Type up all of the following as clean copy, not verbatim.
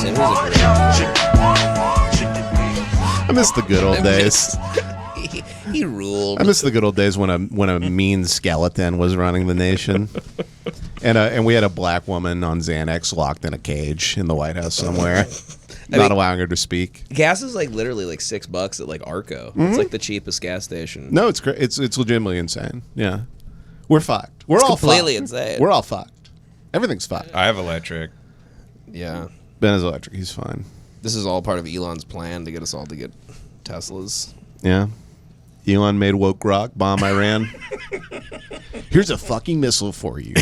Jason was a great. I miss the good old days. He ruled. I miss the good old days when a mean skeleton was running the nation, and we had a black woman on Xanax locked in a cage in the White House somewhere, not allowing her to speak. Gas is like literally like $6 at like Arco. It's like the cheapest gas station. No, it's legitimately insane. Yeah, we're fucked. We're all completely fucked. insane. We're all fucked. Everything's fucked. I have electric. Yeah. Ben is electric. He's fine. This is all part of Elon's plan to get us all to get Teslas. Yeah. Elon made woke grok bomb Iran. Here's a fucking missile for you.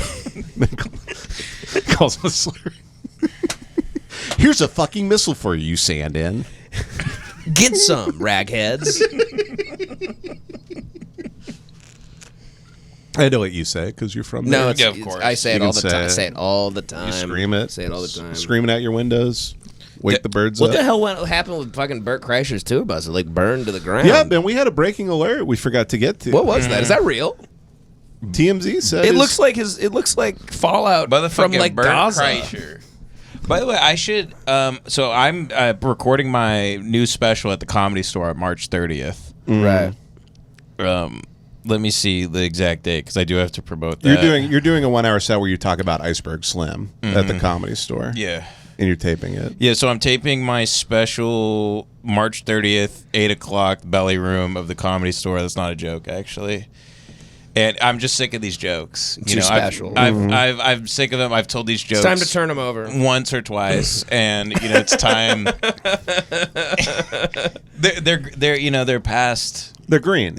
Calls him a slur. Here's a fucking missile for you, stand-in. Get some, ragheads. I know what you say because you're from No, there. it's, Yeah, of course. I say it You all can the say time. I it. say it all the time. You scream it. Say it all the time. Screaming out your windows. Wake the birds What up. the hell happened with fucking Bert Kreischer's tour bus? It like burned to the ground. Yeah, Ben, we had a breaking alert we forgot to get to. What was that? Is that real? TMZ said It looks like it looks like Fallout By the from fucking like Bert Gaza. Kreischer. By the way, I should. So I'm recording my new special at the Comedy Store on March 30th. Right. Let me see the exact date because I do have to promote that. you're doing a 1 hour set where you talk about Iceberg Slim at the Comedy Store. Yeah. And you're taping it. Yeah, so I'm taping my special March 30th, 8 o'clock, belly room of the Comedy Store. That's not a joke, actually. And I'm just sick of these jokes. Too special. I'm sick of them. I've told these jokes. It's time to turn them over. Once or twice, and it's time. they're past. They're green.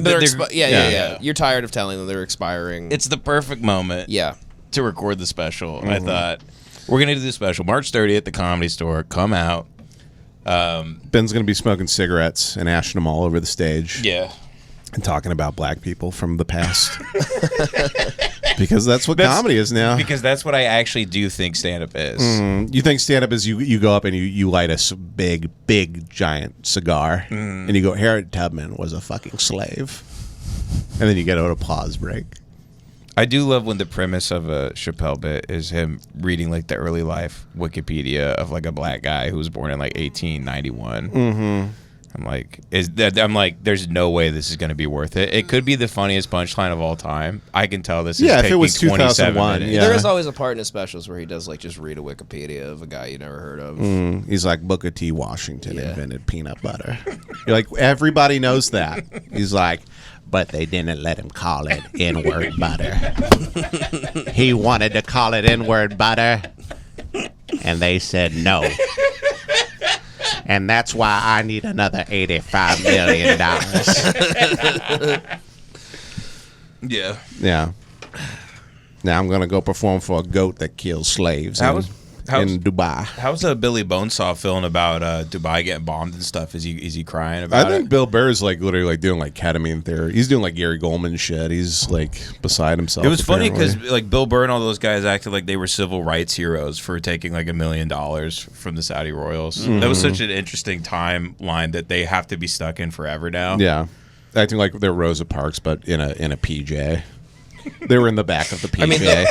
Yeah. You're tired of telling them they're expiring. It's the perfect moment. Yeah. To record the special. I thought we're gonna do the special March 30th at the Comedy Store. Come out. Ben's going to be smoking cigarettes and ashing them all over the stage. Yeah. And talking about black people from the past. Because that's what comedy is now. Because that's what I actually do think stand-up is. You think stand-up is you go up and you light a big, giant cigar. And you go, Harriet Tubman was a fucking slave. And then you get an applause break. I do love when the premise of a Chappelle bit is him reading like the early life Wikipedia of like a black guy who was born in like 1891. I'm like, there's no way this is going to be worth it. It could be the funniest punchline of all time. I can tell this is if taking it was 27 2001, minutes. yeah. There is always a part in his specials where he does like just read a Wikipedia of a guy you never heard of. He's like, Booker T. Washington invented peanut butter. You're like, everybody knows that. He's like, but they didn't let him call it N-word butter. He wanted to call it N-word butter, and they said no. And that's why I need another $85 million. Yeah. Yeah. Now I'm going to go perform for a goat that kills slaves in Dubai. How's Billy Bonesaw feeling about Dubai getting bombed and stuff? Is he crying about it? I think Bill Burr is like literally like doing like ketamine therapy. He's doing like Gary Goldman shit. He's like beside himself. It was funny apparently. because like Bill Burr and all those guys acted like they were civil rights heroes for taking like $1 million from the Saudi royals. That was such an interesting timeline that they have to be stuck in forever now. Yeah, acting like they're Rosa Parks, but in a PJ. They were in the back of the PJ.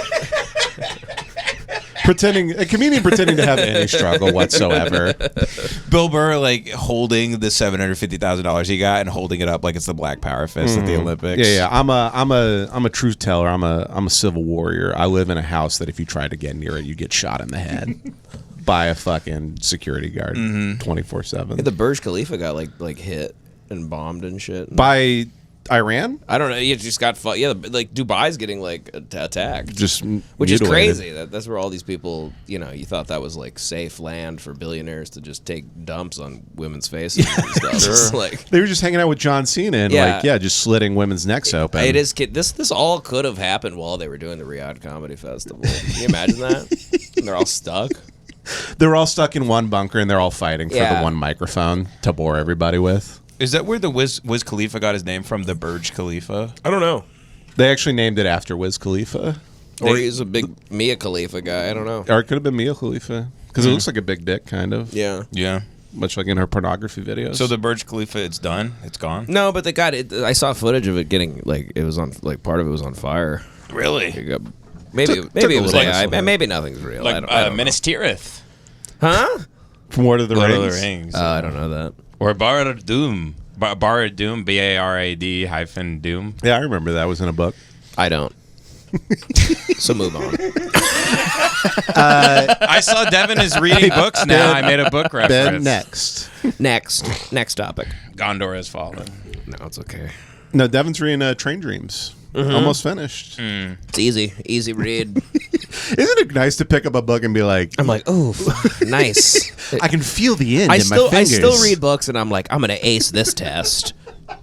A comedian pretending to have any struggle whatsoever. Bill Burr like holding the $750,000 he got and holding it up like it's the Black Power fist at the Olympics. Yeah. I'm a truth teller. I'm a civil warrior. I live in a house that if you try to get near it, you get shot in the head by a fucking security guard 24/7. The Burj Khalifa got like hit and bombed and shit. By Iran? I don't know. You just got like Dubai's getting like attacked, Just which is mutilated. crazy. That's where all these people, you thought that was like safe land for billionaires to just take dumps on women's faces and stuff. It's like They were just hanging out with John Cena and just slitting women's necks open. it is. This all could have happened while they were doing the Riyadh Comedy Festival. Can you imagine that? And they're all stuck. They're all stuck in one bunker and they're all fighting for the Yeah. one microphone to bore everybody with. Is that where the Wiz Khalifa got his name from? The Burj Khalifa? I don't know. They actually named it after Wiz Khalifa. Or he's a big Mia Khalifa guy. I don't know. Or it could have been Mia Khalifa. Because it looks like a big dick, kind of. Yeah. Yeah. Much like in her pornography videos. So the Burj Khalifa, it's done? It's gone? No, but they got it. I saw footage of it getting like it was on like part of it was on fire. Really? It got, maybe Took it a was little AI. bit. Maybe nothing's real. I Like don't know. Minas Tirith. Huh? From Lord of the Lord Rings. of the Rings. I don't know that. Or Barad Doom. Barad Doom, Barad-Doom. Yeah, I remember that was in a book. I don't. So move on. I saw Devin is reading books now. I made a book reference. Ben, next. Next topic. Gondor has fallen. No, it's okay. No, Devin's reading Train Dreams. Almost finished. It's easy read. Isn't it nice to pick up a book and be like, I'm like, ooh, nice. I can feel the end I in my fingers. still read books and I'm like, I'm gonna ace this test.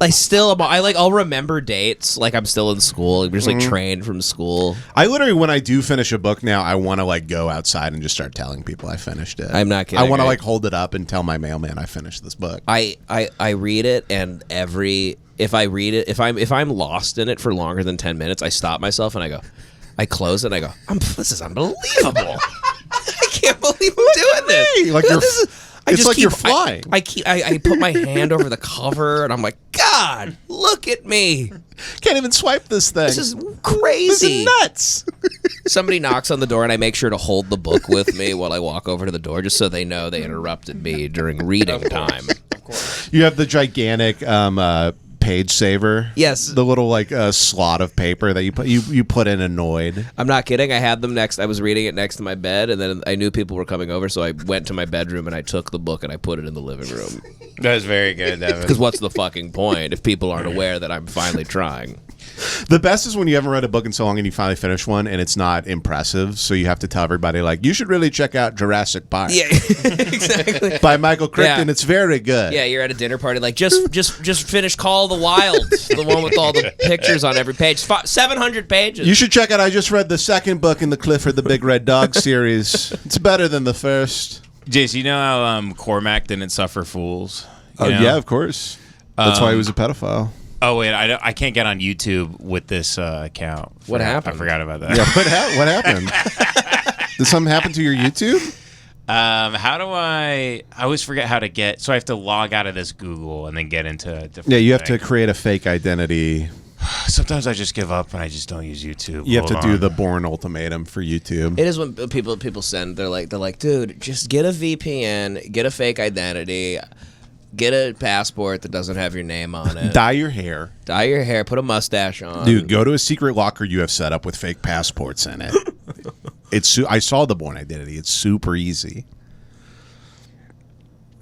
I'll remember dates like I'm still in school. I'm just like trained from school. I literally, when I do finish a book now, I want to like go outside and just start telling people I finished it. I'm not kidding. I want to like hold it up and tell my mailman I finished this book. I read it and if I'm lost in it for longer than 10 minutes, I stop myself and I close it and I go, this is unbelievable. I can't believe I'm doing this. Like you're, it's like you're flying. I put my hand over the cover and I'm like, God, look at me. Can't even swipe this thing. This is crazy. This is nuts. Somebody knocks on the door and I make sure to hold the book with me while I walk over to the door just so they know they interrupted me during reading time. Of course. You have the gigantic page saver. Yes. The little like slot of paper that you put in annoyed. I'm not kidding. I had them next. I was reading it next to my bed, and then I knew people were coming over, so I went to my bedroom and I took the book and I put it in the living room. That was very good, Devin. Because what's the fucking point if people aren't aware that I'm finally trying? The best is when you haven't read a book in so long and you finally finish one and it's not impressive, so you have to tell everybody like, you should really check out Jurassic Park. Yeah, exactly. By Michael Crichton. Yeah. It's very good. Yeah, you're at a dinner party, like just finish Call of the Wild, the one with all the pictures on every page, 700 pages. You should check out. I just read the second book in the Clifford the Big Red Dog series. It's better than the first. Jace, you know how Cormac didn't suffer fools? Oh yeah, of course. That's why he was a pedophile. Oh wait, I can't get on YouTube with this account. What happened? I forgot about that. Yeah, what happened? Did something happen to your YouTube? How do I always forget how to get. So I have to log out of this Google and then get into a different. Yeah, you have to thing. create a fake identity. Sometimes I just give up and I just don't use YouTube. You have to Hold do on. the Bourne ultimatum for YouTube. It is when people send. They're like, dude, just get a VPN, get a fake identity, get a passport that doesn't have your name on it, Dye your hair. dye your hair, put a mustache on. Dude, go to a secret locker you have set up with fake passports in it. I saw the Bourne identity. It's super easy.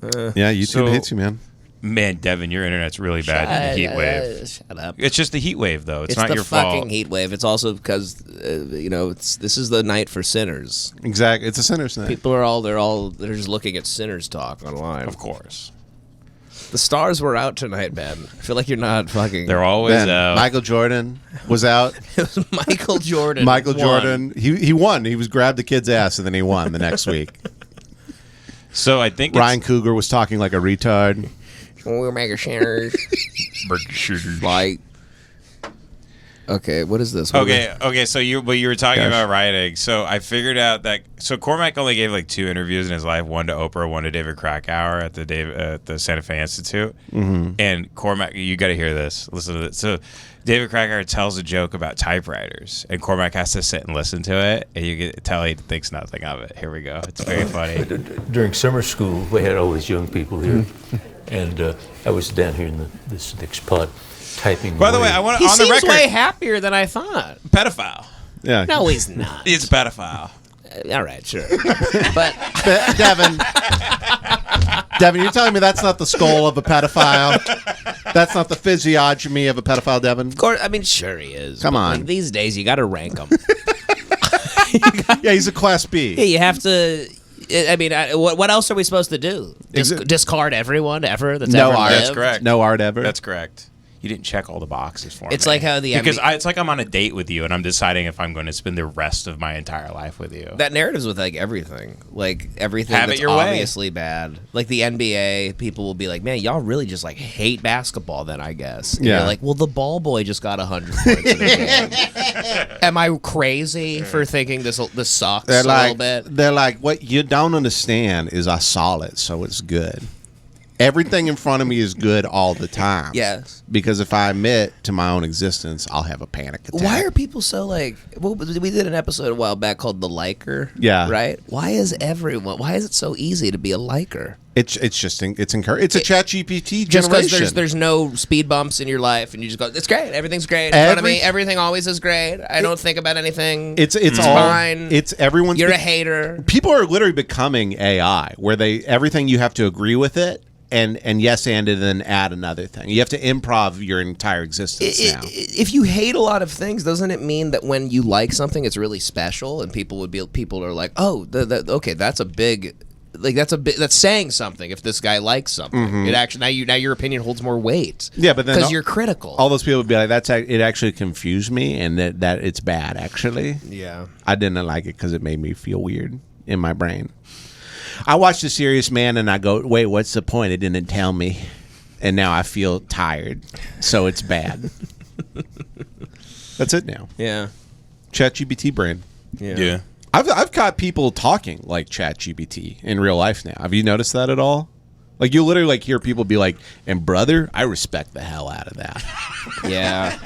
Yeah, YouTube So- hates you, man. Man, Devin, your internet's really bad in the heat wave. Shut up. It's just the heat wave, though. It's not the your fucking fault. heat wave. It's also because this is the night for sinners. Exactly. It's a sinner's night. People are they're just looking at sinners talk online. Of course. The stars were out tonight, Ben. I feel like you're not fucking. They're always Ben, out. Michael Jordan was out. It was Michael Jordan. Michael won. Jordan, he won. He was grabbed the kid's ass and then he won the next week. So I think Ryan Cougar was talking like a retard. We're mega sinners. Like, okay, what is this? What Okay. So you were talking Gosh. about writing. So I figured out that Cormac only gave like 2 interviews in his life, one to Oprah, one to David Krakauer at the Santa Fe Institute. Mm-hmm. And Cormac, you got to hear this. Listen to this. So David Krakauer tells a joke about typewriters, and Cormac has to sit and listen to it, and you can tell he thinks nothing of it. Here we go. It's very funny. During summer school, we had all these young people here, and I was down here in this next pod typing. By the away. way, I want He on the seems record, way happier than I thought. pedophile. Yeah. No, he's not. He's a pedophile. All right, sure. But Devin, you're telling me that's not the skull of a pedophile? That's not the physiognomy of a pedophile, Devin? of course, I mean, sure he is. Come but, on. like, these days, you got to rank them. Yeah, he's a class B. Yeah, you have to. I mean, what else are we supposed to do? Exa- Discard everyone ever that's No ever art. lived? That's correct. No art ever. That's correct. You didn't check all the boxes for me. It's like how the because it's like I'm on a date with you and I'm deciding if I'm going to spend the rest of my entire life with you. That narrative's with like everything Have it that's your way. obviously bad. Like the NBA, people will be like, "Man, y'all really just like hate basketball." Then I guess, and Yeah. You're like, well, the ball boy just got 100 points in a game. Am I crazy for thinking this sucks a little bit? They're like, what you don't understand is I saw it, so it's good. Everything in front of me is good all the time. Yes. Because if I admit to my own existence, I'll have a panic attack. Why are people so like? Well, we did an episode a while back called "The Liker." Yeah. Right. Why is it so easy to be a liker? It's encouraging. It's a chat GPT Just generation. because there's no speed bumps in your life, and you just go, it's great. Everything's great in front of me. Everything always is great. I don't think about anything. It's all fine. It's everyone's. You're a hater. People are literally becoming AI, where everything you have to agree with it. And yes, and then add another thing. You have to improv your entire existence now. If you hate a lot of things, doesn't it mean that when you like something, it's really special, and people are like, oh, okay, that's saying something. If this guy likes something, it actually now your opinion holds more weight. Yeah, but then because you're critical. All those people would be like, it actually confused me, and that it's bad. Actually, yeah, I didn't like it because it made me feel weird in my brain. I watched A Serious Man and I go, wait, what's the point? It didn't tell me. And now I feel tired. So it's bad. That's it now. Yeah. ChatGPT brain. Yeah. I've got people talking like ChatGPT in real life now. Have you noticed that at all? Like you literally hear people be like, and brother, I respect the hell out of that. Yeah.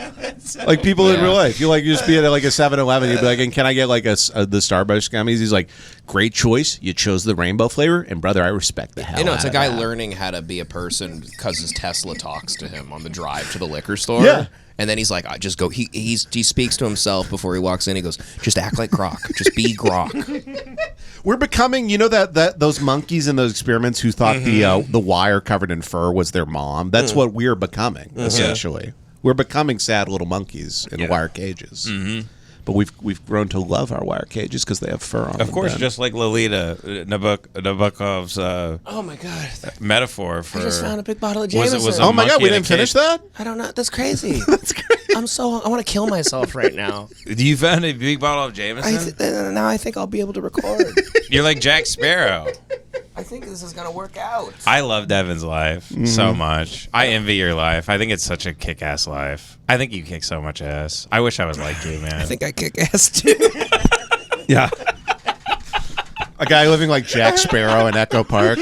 Like people in real life. You just be at a 7-Eleven, you'd be like, and can I get the Starburst gummies? He's like, great choice. You chose the rainbow flavor, and brother, I respect the hell out of that. It's a guy learning how to be a person because his Tesla talks to him on the drive to the liquor store. Yeah. And then he's like, I just go. He speaks to himself before he walks in. He goes, just act like Grok. Just be Grok. We're becoming, that those monkeys in those experiments who thought the wire covered in fur was their mom. That's what we're becoming, essentially. We're becoming sad little monkeys in wire cages. But we've grown to love our wire cages because they have fur on them. Of course, just like Lolita, Nabokov's Oh my god! metaphor for. I just found a big bottle of Jameson. Was Oh my god, we monkey in a didn't finish cage? that? I don't know. That's crazy. That's crazy. I want to kill myself right now. You found a big bottle of Jameson? Now I think I'll be able to record. You're like Jack Sparrow. I think this is gonna work out. I love Devin's life so much. I envy your life. I think it's such a kick-ass life. I think you kick so much ass. I wish I was like you, man. I think I kick ass too. Yeah. A guy living like Jack Sparrow in Echo Park.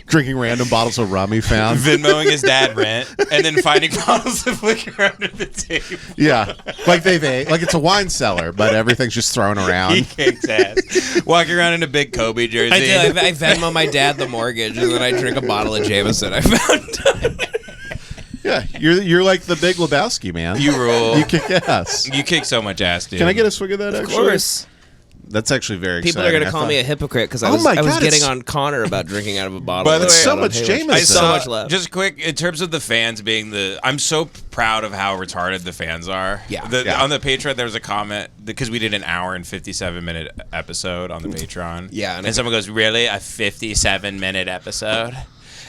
Drinking random bottles of rum he found. Venmoing his dad rent and then finding bottles of liquor under the table. Yeah. Like it's a wine cellar, but everything's just thrown around. He kicks ass. Walking around in a big Kobe jersey. I do. I Venmo my dad the mortgage, and then I drink a bottle of Jameson I found. Yeah, you're like the Big Lebowski, man. You rule. You kick ass. You kick so much ass, dude. Can I get a swig of that, actually? Of course. That's actually very People exciting. are going to call me a hypocrite because I Oh was my God, getting it's- on Connor about drinking out of a bottle. By the way, so much Jameson. I so much left. Just quick, in terms of the fans being I'm so proud of how retarded the fans are. Yeah. On the Patreon, there was a comment, because we did an hour and 57-minute episode on the Patreon. Yeah, And someone goes, really? A 57-minute episode?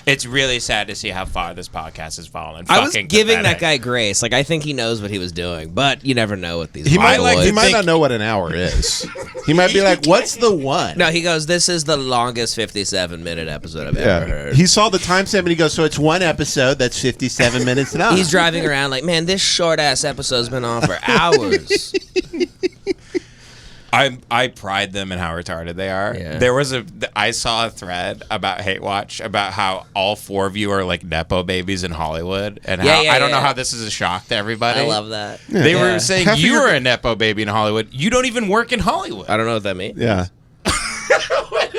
It's really sad to see how far this podcast has fallen. I was Fucking giving pathetic. that guy grace. Like, I think he knows what he was doing, but you never know with these. He might, mongoloids. he might not know what an hour is. He might be like, what's the one? No, he goes, this is the longest 57-minute episode I've ever heard. He saw the timestamp and he goes, so it's one episode that's 57 minutes long. He's driving around like, man, this short-ass episode's been on for hours. I pride them in how retarded they are. Yeah. I saw a thread about Hate Watch about how all four of you are like Nepo babies in Hollywood, and how I don't know how this is a shock to everybody. I love that. They were saying Half of you your- are a Nepo baby in Hollywood. You don't even work in Hollywood. I don't know what that means. Yeah.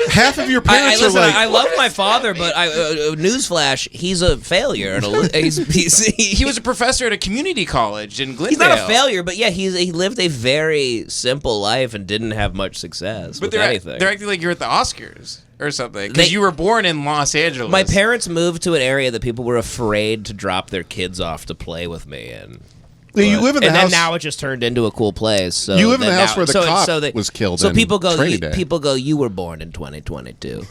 Half of your parents Listen, are like, I love my father, but newsflash, he's a failure. He was a professor at a community college in Glendale. He's not a failure, but yeah, he lived a very simple life and didn't have much success But with anything. they're acting like you're at the Oscars or something because you were born in Los Angeles. My parents moved to an area that people were afraid to drop their kids off to play with me in. you live in the and house. then now it just turned into a cool place. So You live in then the house now- where the cop was killed So in people go, Training Day. people go, you were born in 2022.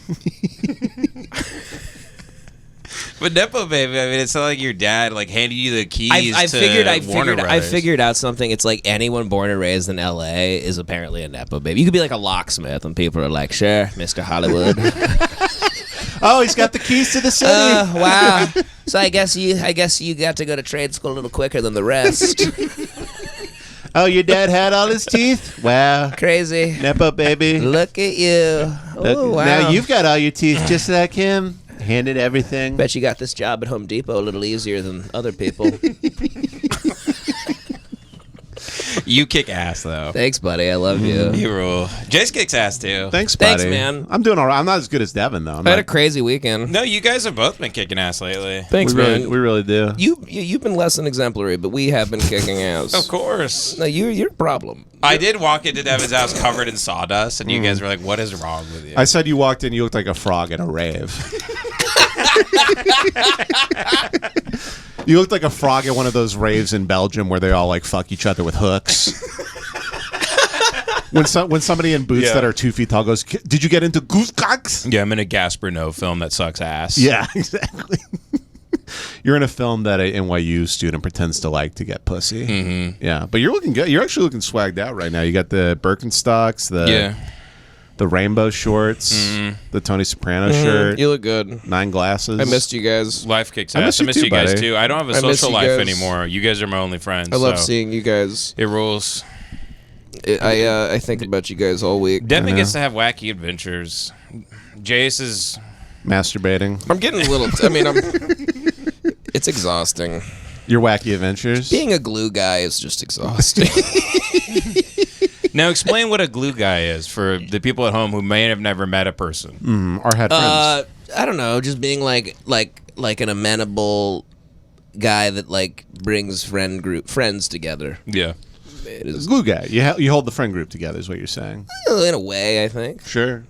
But Nepo baby, I mean, it's not like your dad like handed you the keys. I to Warner Brothers. figured out something. It's like anyone born and raised in LA is apparently a Nepo baby. You could be like a locksmith, and people are like, "Sure, Mr. Hollywood." Oh, he's got the keys to the city. Wow. So I guess you got to go to trade school a little quicker than the rest. Oh, your dad had all his teeth? Wow. Crazy. Nepo baby. Look at you. Look, Oh, wow. Now you've got all your teeth just like him. handed everything. Bet you got this job at Home Depot a little easier than other people. You kick ass though. Thanks, buddy. I love you. You rule. Jace kicks ass too. Thanks, buddy. Thanks, man. I'm doing all right. I'm not as good as Devin though. I had a crazy weekend. No, you guys have both been kicking ass lately. Thanks, man. We really do. You've been less than exemplary, but we have been kicking ass. Of course. No, you're a problem. I did walk into Devin's house covered in sawdust, and you guys were like, "What is wrong with you?" I said you walked in. You looked like a frog at a rave. You looked like a frog at one of those raves in Belgium where they all like fuck each other with hooks. When somebody in boots that are 2 feet tall goes, "Did you get into goose cocks?" Yeah, I'm in a Gasper No film that sucks ass. Yeah, exactly. You're in a film that an NYU student pretends to like to get pussy. Mm-hmm. Yeah, but you're looking good. You're actually looking swagged out right now. You got the Birkenstocks, the rainbow shorts, the Tony Soprano shirt. You look good. 9 glasses. I missed you guys. Life kicks I ass. miss you too, you guys buddy. too. I don't have a I miss social you life guys. anymore. You guys are my only friends. I love so seeing you guys. it rules. I think about you guys all week. Devin gets to have wacky adventures. Jace is. Masturbating. I'm getting a little. It's exhausting. Your wacky adventures. Being a glue guy is just exhausting. Now explain what a glue guy is for the people at home who may have never met a person. Or had friends. I don't know, just being like an amenable guy that like brings friends together. Yeah. It is Glue guy. You hold the friend group together is what you're saying. in a way. I think. Sure.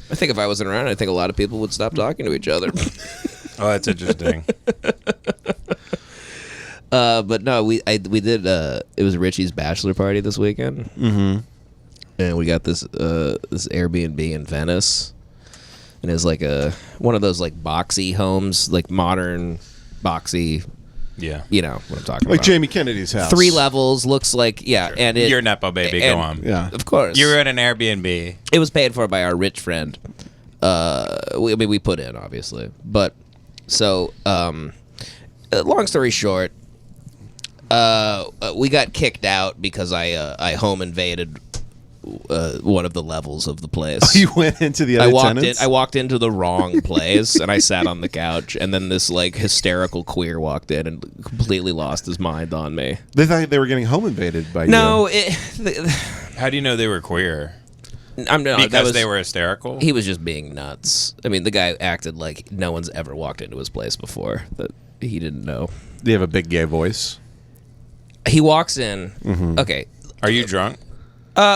I think if I wasn't around, I think a lot of people would stop talking to each other. Oh, that's interesting. But no, we did. It was Richie's bachelor party this weekend, and we got this Airbnb in Venice, and it's like one of those like boxy homes, like modern boxy. Yeah. You know what I'm talking Like about. Jamie Kennedy's house. 3 levels, looks like and You're Nepo baby. Go on. Yeah. Of course, You were at an Airbnb. It was paid for by our rich friend. We put in obviously, but so long story short, we got kicked out because I home invaded one of the levels of the place. You went into the other tenants? I walked into the wrong place and I sat on the couch, and then this like hysterical queer walked in and completely lost his mind on me. They thought they were getting home invaded by No, you. How do you know they were queer? Because they were hysterical? He was just being nuts. I mean, the guy acted like no one's ever walked into his place before that he didn't know. They have a big gay voice. He walks in. Okay. Are you drunk?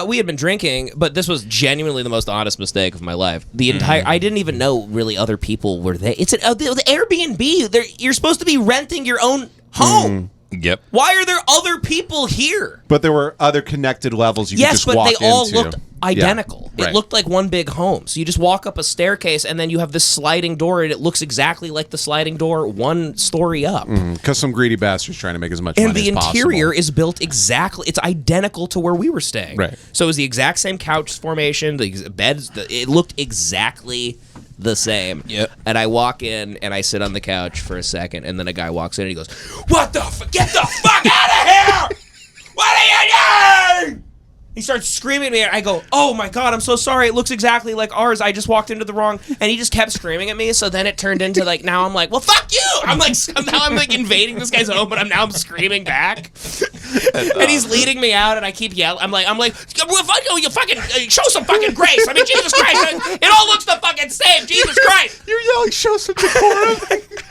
We had been drinking, but this was genuinely the most honest mistake of my life. The entire I didn't even know really other people were there. It's the Airbnb. You're supposed to be renting your own home. Yep. Why are there other people here? But there were other connected levels you could Yes, just but walk they all into. looked identical. Yeah. It Right. looked like one big home. So you just walk up a staircase, and then you have this sliding door, and it looks exactly like the sliding door 1 story up. Because some greedy bastards trying to make as much And money the as interior possible. is built exactly. It's identical to where we were staying. Right. So it was the exact same couch formation. The beds. It looked exactly the same. Yep. And I walk in and I sit on the couch for a second, and then a guy walks in and he goes, "What the? Get the fuck out of here! What are you doing?" He starts screaming at me, and I go, "Oh my god, I'm so sorry. It looks exactly like ours. I just walked into the wrong." And he just kept screaming at me. So then it turned into like, now I'm like, "Well, fuck you!" I'm like invading this guy's home, but I'm screaming back. And he's leading me out, and I keep yelling. I'm like, "Well, fuck you fucking show some fucking grace." I mean, Jesus Christ, it all looks the fucking same. Jesus Christ. You're yelling, show some decorum.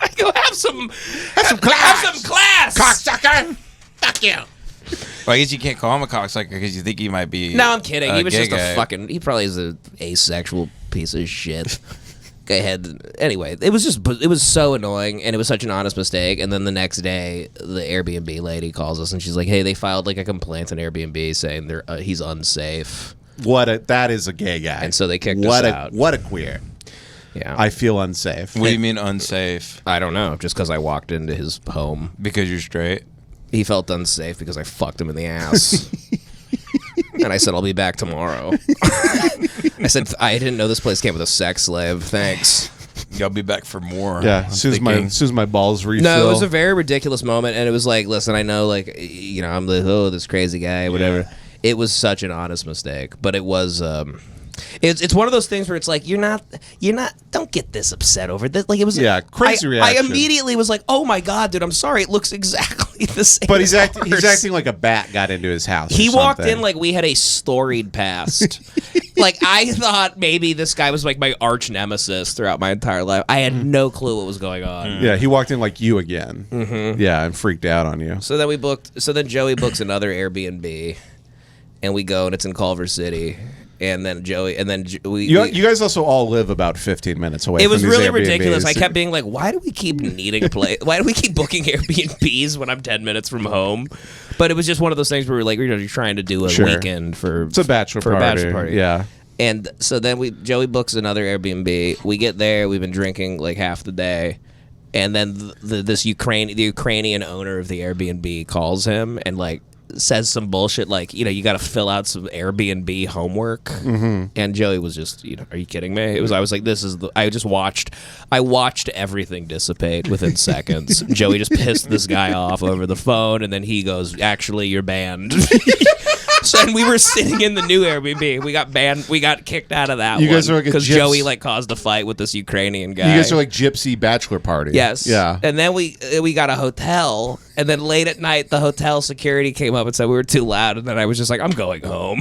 I go, have some class. Have some class. Cocksucker. Fuck you. Well, I guess you can't call him a cocksucker because you think he might be. No, I'm kidding. He was gay just guy. a fucking. He probably is a asexual piece of shit. Guy had. Anyway, it was so annoying, and it was such an honest mistake. And then the next day, the Airbnb lady calls us, and she's like, "Hey, they filed like a complaint on Airbnb saying he's unsafe." That is a gay guy. And so they kicked us out. What a queer. Yeah, I feel unsafe. What do you mean unsafe? I don't know. Just because I walked into his home, Because you're straight? he felt unsafe because I fucked him in the ass. And I said, "I'll be back tomorrow." I said, "I didn't know this place came with a sex slave. Thanks." I'll be back for more. Yeah, I'm as soon as my balls refill. No, it was a very ridiculous moment, and it was like, listen, I know, like, I'm this crazy guy, whatever. Yeah. It was such an honest mistake, but it was It's one of those things where it's like you're not don't get this upset over this. Like it was crazy I reaction. immediately was like, oh my god, dude, I'm sorry. It looks exactly the same. But as he's ours. acting like a bat got into his house. He or walked something. in like we had a storied past. Like I thought maybe this guy was like my arch nemesis throughout my entire life. I had no clue what was going on. Yeah, he walked in like you again. Yeah, and freaked out on you. So then Joey books another Airbnb, and we go, and it's in Culver City. And then You guys also all live about 15 minutes away. it was from these really Airbnbs. ridiculous. I kept being like, why do we keep needing why do we keep booking Airbnbs when I'm 10 minutes from home? But it was just one of those things where we're like, you're trying to do a Sure. weekend for It's a bachelor for party. a bachelor party. Yeah. And so then Joey books another Airbnb. We get there. We've been drinking like half the day. And then the Ukrainian owner of the Airbnb calls him and like says some bullshit like, you got to fill out some Airbnb homework. Mm-hmm. And Joey was just, are you kidding me? I was like, I watched everything dissipate within seconds. Joey just pissed this guy off over the phone, and then he goes, actually, you're banned. So and we were sitting in the new Airbnb. We got banned. We got kicked out of that. You guys are like a because gyps- Joey like caused a fight with this Ukrainian guy. You guys are like gypsy bachelor party. Yes. Yeah. And then we got a hotel, and then late at night the hotel security came up and said we were too loud, and then I was just like, I'm going home.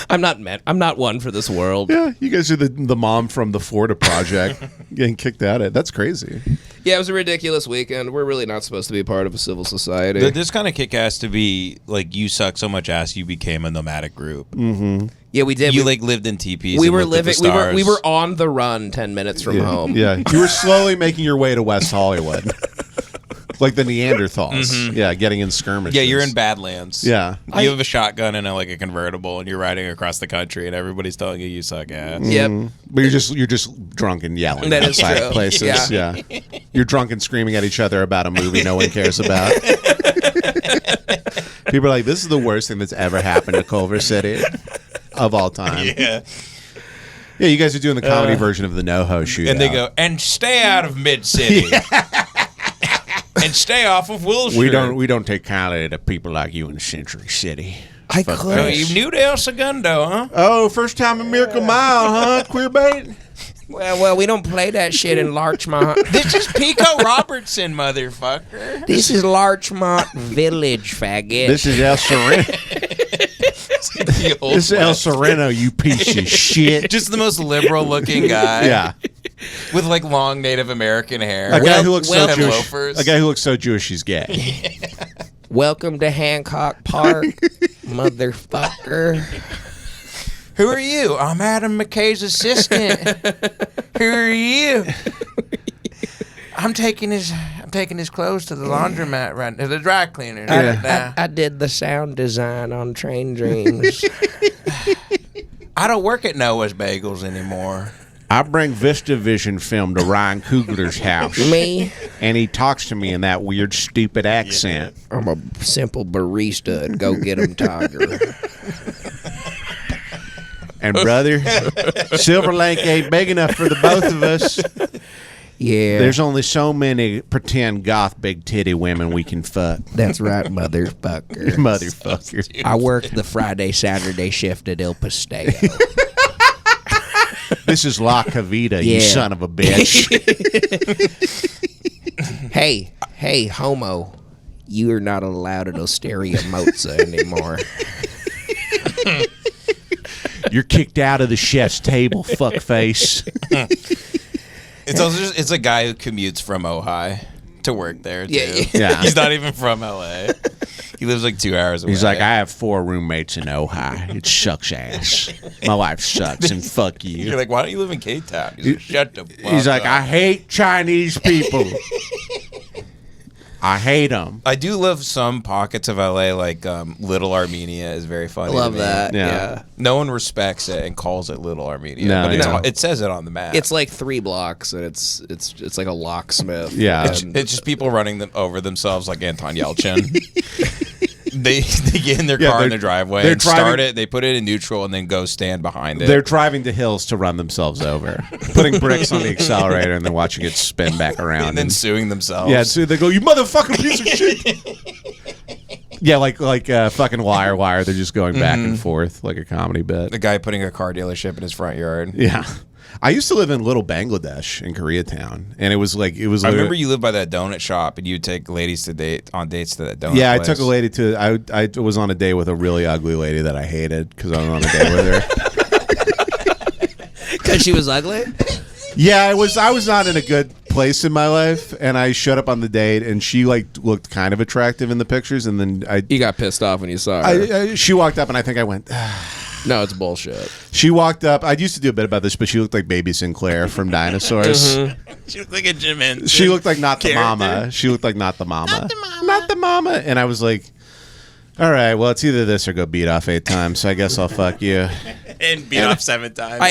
I'm not one for this world. Yeah, you guys are the mom from the Florida Project getting kicked out of. That's crazy. Yeah, it was a ridiculous weekend. We're really not supposed to be part of a civil society. This kind of kick ass to be like you suck so much ass you became a nomadic group. Yeah, we did. You like lived in teepees. we and were looked at the living. We were stars. on the run 10 minutes from home. Yeah, you were slowly making your way to West Hollywood, like the Neanderthals. Yeah, getting in skirmishes. Yeah, you're in Badlands. Yeah. You have a shotgun and a convertible, and you're riding across the country, and everybody's telling you suck ass. Yep. But you're just drunk and yelling That is outside true. places. Yeah. Yeah. You're drunk and screaming at each other about a movie no one cares about. People are like, this is the worst thing that's ever happened to Culver City of all time. Yeah. Yeah, you guys are doing the comedy version of the NoHo shootout. And they go, and stay out of Mid City. And stay off of Wilshire. We don't take kindly to people like you in Century City. I Fuck could. Oh, face. you new to El Segundo, huh? Oh, first time in Miracle Mile, huh? Queer bait? Well, we don't play that shit in Larchmont. This is Pico Robertson, motherfucker. This is Larchmont Village, faggot. This is El Sereno. The old This is El West. Sereno, you piece of shit. Just the most liberal looking guy. Yeah. With long Native American hair. A guy who looks so and Jewish. loafers. A guy who looks so Jewish he's gay. Welcome to Hancock Park, motherfucker. Who are you? I'm Adam McKay's assistant. Who are you? I'm taking his clothes to the laundromat right to the dry cleaner right now. I did the sound design on Train Dreams. I don't work at Noah's Bagels anymore. I bring VistaVision film to Ryan Coogler's house. Me, And he talks to me in that weird, stupid accent. I'm a simple barista at Go Get 'em Tiger. And brother, Silver Lake ain't big enough for the both of us. Yeah, There's only so many pretend goth big titty women we can fuck. that's right, motherfucker. Motherfucker. I work the Friday, Saturday shift at El Pastel. This is La Cavita, you Yeah. son of a bitch. Hey, homo. You are not allowed at Osteria Mozza anymore. You're kicked out of the chef's table, fuckface. It's also it's a guy who commutes from Ojai to work there too. Yeah. Yeah. He's not even from LA. He lives 2 hours away. He's like, I have 4 roommates in Ojai. It sucks ass. My wife sucks, and fuck you. You're like, why don't you live in K-Town? He's like, shut the fuck He's like, up. I hate Chinese people. I hate them. I do love some pockets of LA, like Little Armenia is very funny. I love to me. that. Yeah. Yeah. No one respects it and calls it Little Armenia. No, but yeah. it says it on the map. It's like 3 blocks, and it's like a locksmith. Yeah. And It's just people running over themselves like Anton Yelchin. They get in their car in they're- their driveway they're and start driving- it. They put it in neutral and then go stand behind it. They're driving to hills to run themselves over, putting bricks on the accelerator and then watching it spin back around. and then suing themselves. yeah, so they go, you motherfucking piece of shit. Yeah, like fucking Wire. They're just going back and forth like a comedy bit. The guy putting a car dealership in his front yard. Yeah. I used to live in Little Bangladesh in Koreatown, and it was. I remember you lived by that donut shop, and you'd take ladies on dates to that donut. Yeah, place. I took a lady to. I was on a date with a really ugly lady that I hated because I was on a date with her. Because she was ugly? Yeah, I was not in a good place in my life, and I showed up on the date, and she looked kind of attractive in the pictures, and then You got pissed off when you saw her. she walked up, and I think I went. No, it's bullshit. She walked up. I used to do a bit about this, but she looked like Baby Sinclair from Dinosaurs. She looked like a Jim Henson. She looked like not the character. mama. She looked like not the mama. Not the mama. And I was like, all right, well, it's either this or go beat off 8 times. So I guess I'll fuck you. And beat off 7 times.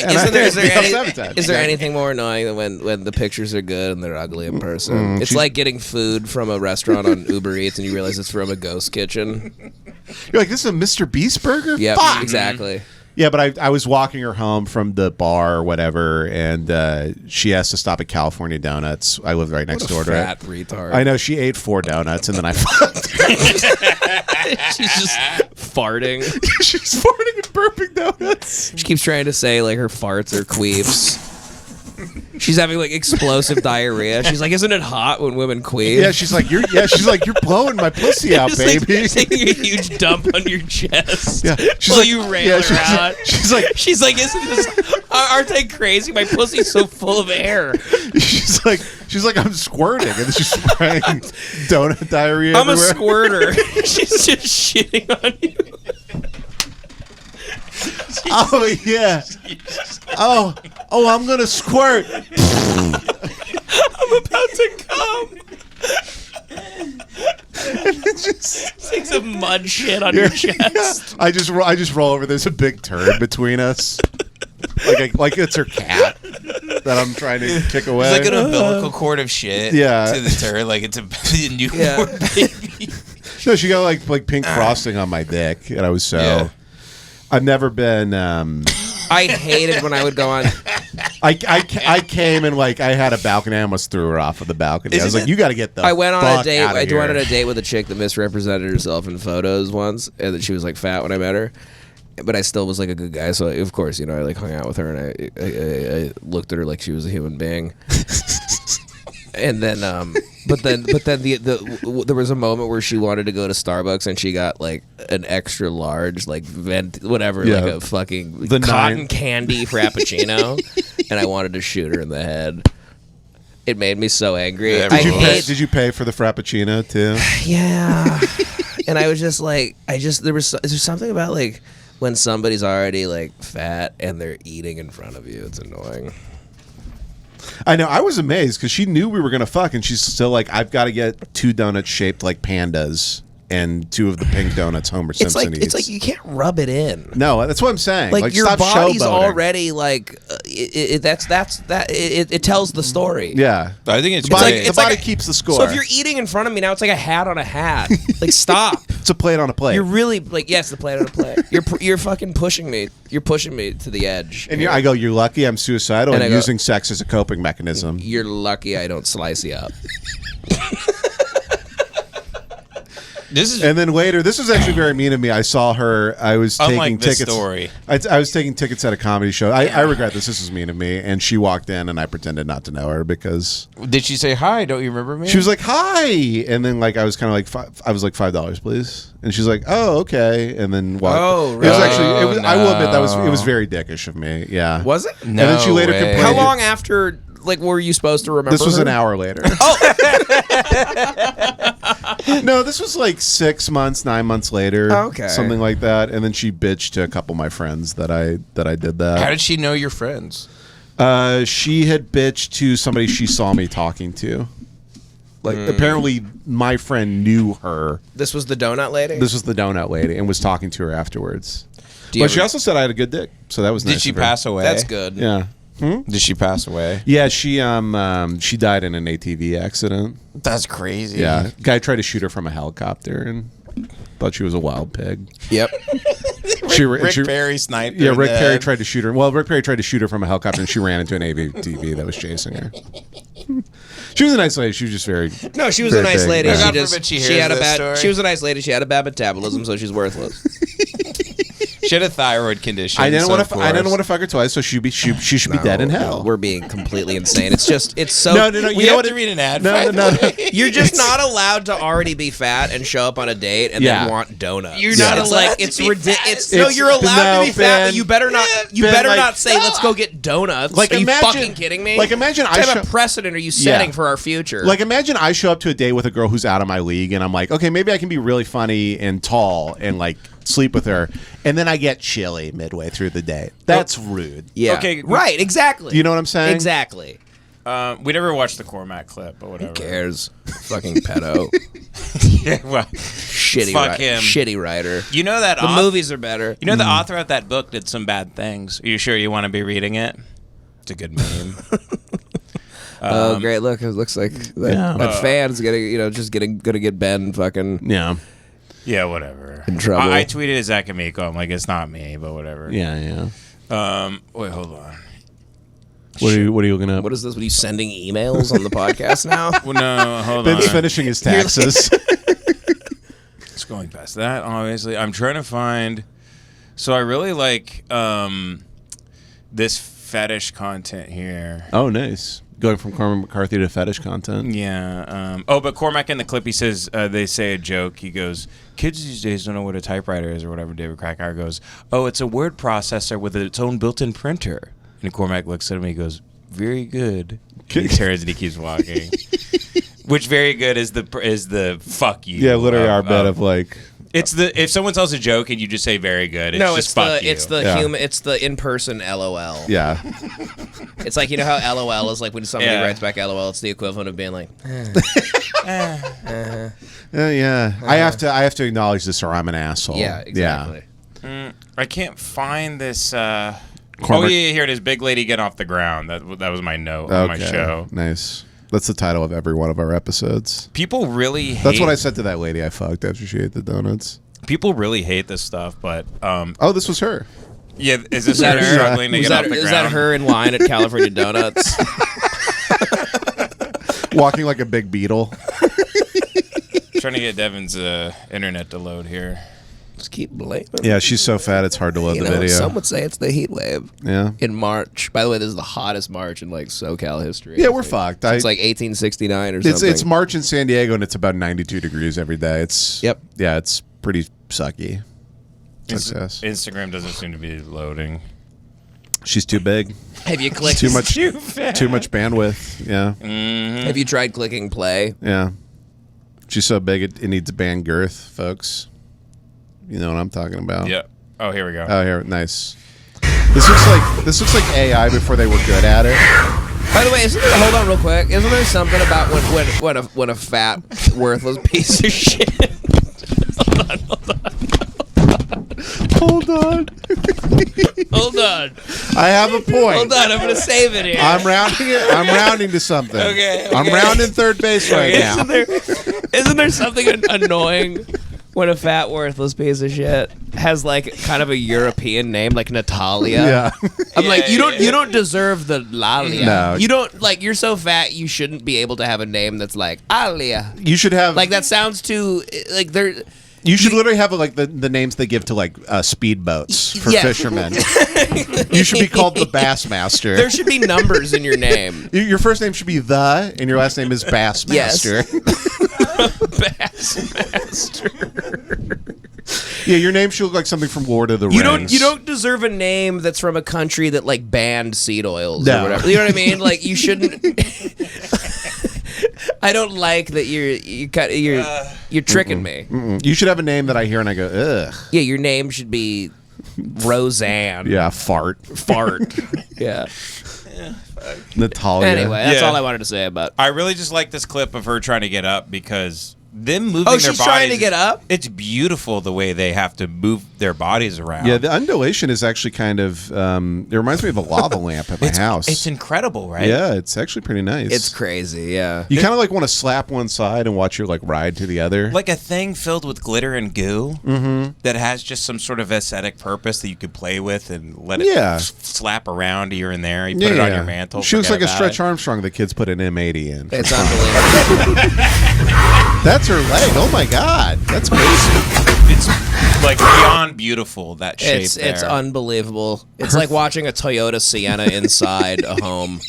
Is there anything more annoying than when the pictures are good and they're ugly in person? It's like getting food from a restaurant on Uber Eats and you realize it's from a ghost kitchen. You're like, this is a Mr. Beast burger? Yeah, Fuck! exactly. Yeah, but I was walking her home from the bar or whatever, and she asked to stop at California Donuts. I live right next door to Fat it. retard. I know, she ate 4 donuts, and then I fucked. She's just farting. She's farting and burping donuts. She keeps trying to say like her farts are queefs. She's having like explosive diarrhea. She's like, "Isn't it hot when women queef?" Yeah, she's like, you're blowing my pussy out, Just, like, baby. taking a huge dump on your chest. Yeah, she's while like, you rail her out. she's like, "Isn't this? Aren't they crazy? My pussy's so full of air. she's like, I'm squirting, and then she's spraying donut diarrhea. I'm everywhere. a squirter." She's just shitting on you. Oh yeah. Oh, I'm gonna squirt. I'm about to come. Just, Takes a mud shit on your chest. I just roll over. There's a big turd between us, like it's her cat that I'm trying to kick away. It's like an umbilical cord of shit Yeah. to the turd, like it's a newborn baby. No, she got like pink frosting on my dick, and I was so. Yeah. I've never been. I hated when I would go on. I came and like I had a balcony. I almost threw her off of the balcony. I was like, "You got to get the." I went on fuck a date. outta I here. went on a date with a chick that misrepresented herself in photos once, and that she was like fat when I met her. But I still was like a good guy, so of course, I like hung out with her, and I looked at her like she was a human being. And then, but then there was a moment where she wanted to go to Starbucks, and she got like an extra large, like whatever, Yeah. like a fucking The cotton 9. candy frappuccino, and I wanted to shoot her in the head. It made me so angry. Yeah, I hate, Did you pay for the frappuccino too? yeah. And I was just like, there's something about like when somebody's already like fat and they're eating in front of you. It's annoying. I know. I was amazed because she knew we were gonna fuck, and she's still like, "I've got to get 2 donuts shaped like pandas and 2 of the pink donuts Homer Simpson eats." It's like you can't rub it in. No, that's what I'm saying. Like your stop body's showboating. already like it tells the story. Yeah, I think it's the body, great. the body keeps the score. So if you're eating in front of me now, it's like a hat on a hat. Like stop. it's a plate on a plate. You're really like yes, the plate on a plate. You're fucking pushing me. You're pushing me to the edge. and I go, "You're lucky. I'm suicidal And and I go- using sex as a coping mechanism." You're lucky I don't slice you up. This is And then later, this was actually very mean of me. I saw her. I was Unlike taking this tickets. story. I was taking tickets at a comedy show. I regret this. This was mean of me. And she walked in, and I pretended not to know her because Did she say hi? Don't you remember me? she was like, "Hi," and then like I was kind of like, I was like $5, please. And she's like, "Oh, okay." And then walked. Oh, It was really? actually. It was, I will admit no. it was very dickish of me. Yeah. Was it? And then she later way. complained. How long after like were you supposed to remember? This was her? an hour later. No, this was like 6 months, 9 months later. Okay. Something like that. And then she bitched to a couple of my friends that I did that. How did she know your friends? She had bitched to somebody she saw me talking to. Like apparently my friend knew her. This was the donut lady. This was the donut lady and was talking to her afterwards. Do you But she ever- also said I had a good dick, so that was nice. Did she of her. pass away? That's good. Yeah. Did she pass away? Yeah, she died in an ATV accident. That's crazy. Yeah. Guy tried to shoot her from a helicopter and thought she was a wild pig. Yep. Rick Perry sniped her. Yeah, in Rick the Perry head. tried to shoot her. Well, Rick Perry tried to shoot her from a helicopter, and she ran into an ATV that was chasing her. She was a nice lady. She was just very. No, she was very a nice big. lady. Yeah. She God just forbid she she hears had a this bad. story. She was a nice lady. She had a bad metabolism, so she's worthless. She had a thyroid condition. I didn't so want of to. I didn't course. want to fuck her twice, so she should be dead in hell. We're being completely insane. It's so. No. We You know have what? to read an ad. No. You're just not allowed to already be fat and show up on a date and Yeah. then want donuts. You're not It's allowed like to it's be ridiculous. fat. No, It's- you're allowed no, to be fat, Ben. but you better not. You Ben, better like- not say, "Let's go get donuts." Like, are you imagine- fucking kidding me? like, imagine what I type of show- precedent are you setting Yeah. for our future? Like, imagine I show up to a date with a girl who's out of my league, and I'm like, okay, maybe I can be really funny and tall and like sleep with her, and then I get chilly midway through the day. That's rude. yeah, Okay, right, exactly. You know what I'm saying? Exactly. We never watched the Cormac clip, but whatever. Who cares? Fucking pedo. Yeah, well, Shitty. Fuck him. Shitty writer. you know that The movies are better. You know the author of that book did some bad things. Are you sure you want to be reading it? It's a good meme. Oh, great! Look, it looks like that fan's getting, just gonna get Ben fucking. Yeah. Yeah, whatever. In trouble. I tweeted at Zach Amico. I'm like, it's not me, but whatever. Yeah. Wait, hold on. What are you looking up? What is this? What are you sending emails on the podcast now? Well, no, hold Ben's on. finishing his taxes. It's going past that, obviously. I'm trying to find... So I really like this fetish content here. Oh, nice. Going from Cormac McCarthy to fetish content. Yeah. But Cormac in the clip, he says, they say a joke. He goes, kids these days don't know what a typewriter is or whatever. David Krakauer goes, oh, it's a word processor with its own built-in printer. And Cormac looks at him and he goes, very good. He turns and he keeps walking. Which very good is the fuck you. Yeah, literally our bet of like. It's the if someone tells a joke and you just say very good, it's just fuck you. it's the Yeah. human, it's the in-person LOL. Yeah. It's like, you know how LOL is like when somebody Yeah. writes back LOL, it's the equivalent of being like, Yeah. I have to acknowledge this or I'm an asshole. yeah, exactly. I can't find this. Oh Cormac- yeah, here it is. Big lady get off the ground. That was my note on my show. Nice. That's the title of every one of our episodes. People really hate. That's what I said to that lady I fucked after she ate the donuts. People really hate this stuff, but Oh, this was her. yeah, is this that her her? struggling to Is get that, off the is ground? that her in line at California Donuts? Walking like a big beetle. Trying to get Devin's internet to load here. Just keep blaming. Yeah, she's so fat it's hard to load You the know, video. some would say it's the heat wave Yeah. in March. By the way, this is the hottest March in like SoCal history. Yeah, I we're think. fucked. It's like 1869 or something. It's March in San Diego and it's about 92 degrees every day. It's Yep. Yeah, it's pretty sucky. Success. Instagram doesn't seem to be loading. She's too big. Have you clicked? Too much bandwidth. Yeah. Have you tried clicking play? Yeah. She's so big it needs band girth, folks. You know what I'm talking about. Yeah. Oh, here we go. Oh, here, nice. This looks like AI before they were good at it. By the way, hold on real quick. Isn't there something about when a fat, worthless piece of shit? Hold on. Hold on. I have a point. Hold on. I'm gonna save it here. I'm rounding it. I'm rounding to something. Okay, I'm okay. rounding third base right now. Isn't there something annoying when a fat, worthless piece of shit has like kind of a European name, like Natalia? Yeah. I'm like, Yeah, you don't deserve the Lalia. No. You don't, like, you're so fat you shouldn't be able to have a name that's like Alia. You should have Like that sounds too like they're. You should literally have like the names they give to like speedboats for Yeah. fishermen. You should be called the Bassmaster. There should be numbers in your name. Your first name should be the, and your last name is Bassmaster. Bassmaster. Yeah, your name should look like something from Lord of the Rings. You don't deserve a name that's from a country that like banned seed oils No. or whatever. You know what I mean? Like you shouldn't. I don't like that you're tricking me. You should have a name that I hear and I go, ugh. Yeah, your name should be Roseanne. Yeah, fart. Fart. Yeah. Natalia. Anyway, that's Yeah. all I wanted to say about. I really just like this clip of her trying to get up because them moving Oh, their she's bodies. trying to get up? It's beautiful the way they have to move their bodies around. Yeah, the undulation is actually kind of. It reminds me of a lava lamp at my house. It's incredible, right? Yeah, it's actually pretty nice. It's crazy, yeah. You kind of like want to slap one side and watch your like ride to the other. Like a thing filled with glitter and goo that has just some sort of aesthetic purpose that you could play with and let it slap around here and there. You put it on your mantle. She looks like forget a about Stretch Armstrong the kids put an M80 in. It's unbelievable. That's her leg. Oh my god, that's crazy. It's like beyond beautiful, that shape It's there. unbelievable. It's like watching a Toyota Sienna inside a home.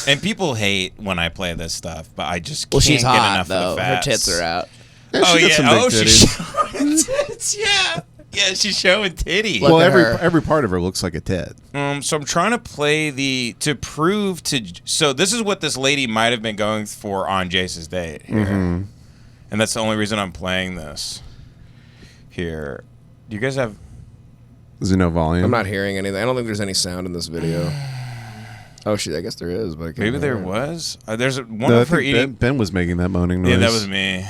And people hate when I play this stuff, but I just can't Well, she's get hot enough though. of the Her fats. tits are out. Yeah, she got some big she's titties. showing tits. Yeah. Yeah, she's showing titties. Look Well, at her. every part of her looks like a tit. So I'm trying to play so this is what this lady might have been going for on Jace's date here. And that's the only reason I'm playing this here. Do you guys have... Is there no volume? I'm not hearing anything. I don't think there's any sound in this video. Oh shit! I guess there is, but I can't Maybe there hear it. was. There's one No, I of her think eating... Ben was making that moaning noise. Yeah, that was me.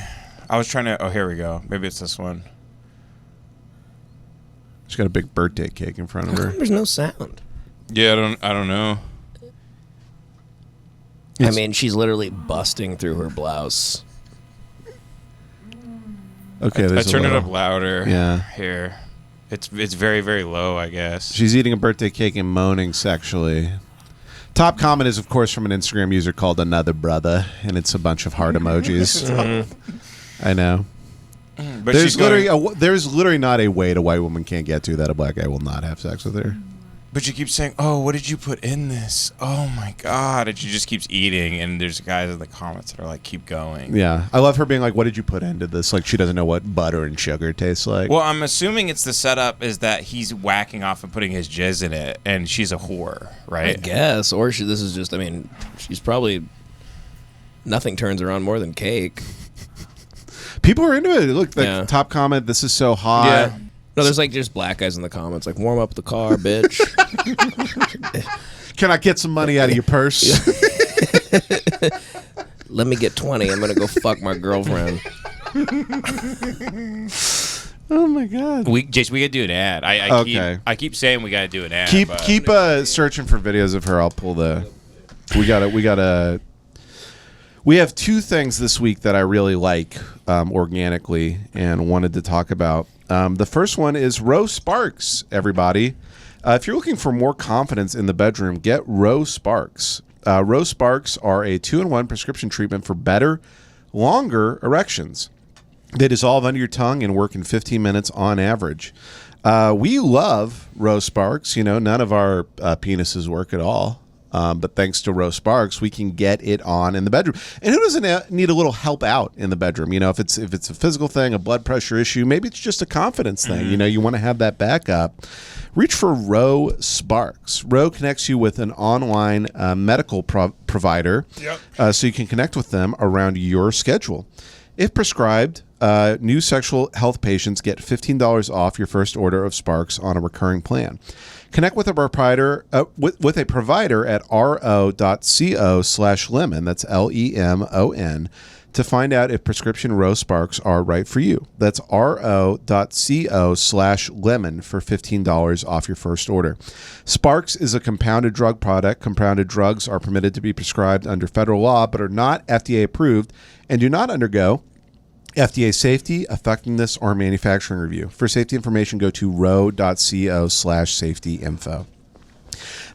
I was trying to... Oh, here we go. Maybe it's this one. She's got a big birthday cake in front of How her. come there's no sound? Yeah, I don't know. I mean, she's literally busting through her blouse. Okay, I there's a turned it little- up louder. Yeah. Here. It's very, very low, I guess. She's eating a birthday cake and moaning sexually. Top comment is, of course, from an Instagram user called Another Brother, and it's a bunch of heart emojis. I know. But There's she's going, there's literally not a way a white woman can't get to that a black guy will not have sex with her. But you keep saying, "Oh, what did you put in this? Oh my god!" And she just keeps eating. And there's guys in the comments that are like, "Keep going." Yeah, I love her being like, "What did you put into this?" Like she doesn't know what butter and sugar tastes like. Well, I'm assuming it's the setup is that he's whacking off and putting his jizz in it, and she's a whore, I right? guess, or this is just. I mean, she's probably nothing turns her on more than cake. People are into it. Look, the Yeah. top comment. This is so hot. Yeah. No, there's like just black guys in the comments, like warm up the car, bitch. Can I get some money out of your purse? Let me get 20. I'm gonna go fuck my girlfriend. Oh my god. Jason, we gotta do an ad. Okay. I keep saying we gotta do an ad. Keep but searching for videos of her. I'll pull the. We have two things this week that I really like organically and wanted to talk about. The first one is Rose Sparks. Everybody, if you're looking for more confidence in the bedroom, get Rose Sparks. Rose Sparks are a 2-in-1 prescription treatment for better, longer erections. They dissolve under your tongue and work in 15 minutes on average. We love Rose Sparks. You know, none of our penises work at all. But thanks to Rose Sparks, we can get it on in the bedroom. And who doesn't need a little help out in the bedroom? You know, if it's a physical thing, a blood pressure issue, maybe it's just a confidence thing. You know, you want to have that backup. Reach for Roe Sparks. Roe connects you with an online medical provider, so you can connect with them around your schedule. If prescribed, new sexual health patients get $15 off your first order of Sparks on a recurring plan. Connect with a provider with a provider at ro.co/lemon. That's LEMON to find out if prescription Rose Sparks are right for you. That's ro.co/lemon for $15 off your first order. Sparks is a compounded drug product. Compounded drugs are permitted to be prescribed under federal law, but are not FDA approved and do not undergo FDA safety, effectiveness, or manufacturing review. For safety information, go to ro.co/safety info.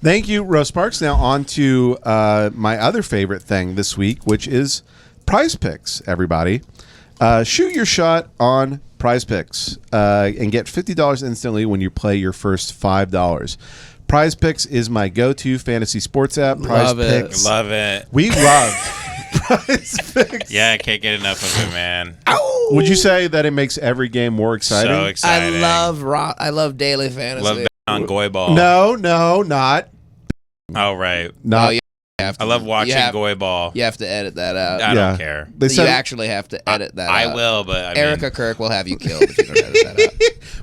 Thank you, Rose Sparks. Now on to my other favorite thing this week, which is Prize Picks, everybody. Shoot your shot on Prize Picks and get $50 instantly when you play your first $5. Prize Picks is my go-to fantasy sports app. Prize Picks. Love it. We love Prize Picks. Yeah, I can't get enough of it, man. Would you say that it makes every game more exciting? So exciting. I love daily fantasy. Love on Goy Ball. No, not. Oh, right. Not. Oh, you have to, I love watching Goy Ball. You have to edit that out. I Yeah. don't care. They You said actually have to edit that out. I will, but I mean, Erica Kirk will have you killed if you don't edit that out.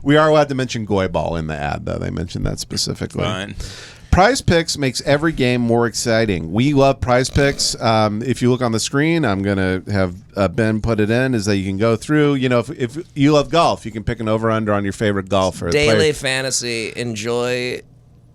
we are allowed to mention Goy Ball in the ad, though. They mentioned that specifically. fun. Prize Picks makes every game more exciting. We love Prize Picks. If you look on the screen, I'm going to have Ben put it in, is that you can go through. You know, if you love golf, you can pick an over-under on your favorite golfer. Daily fantasy. Enjoy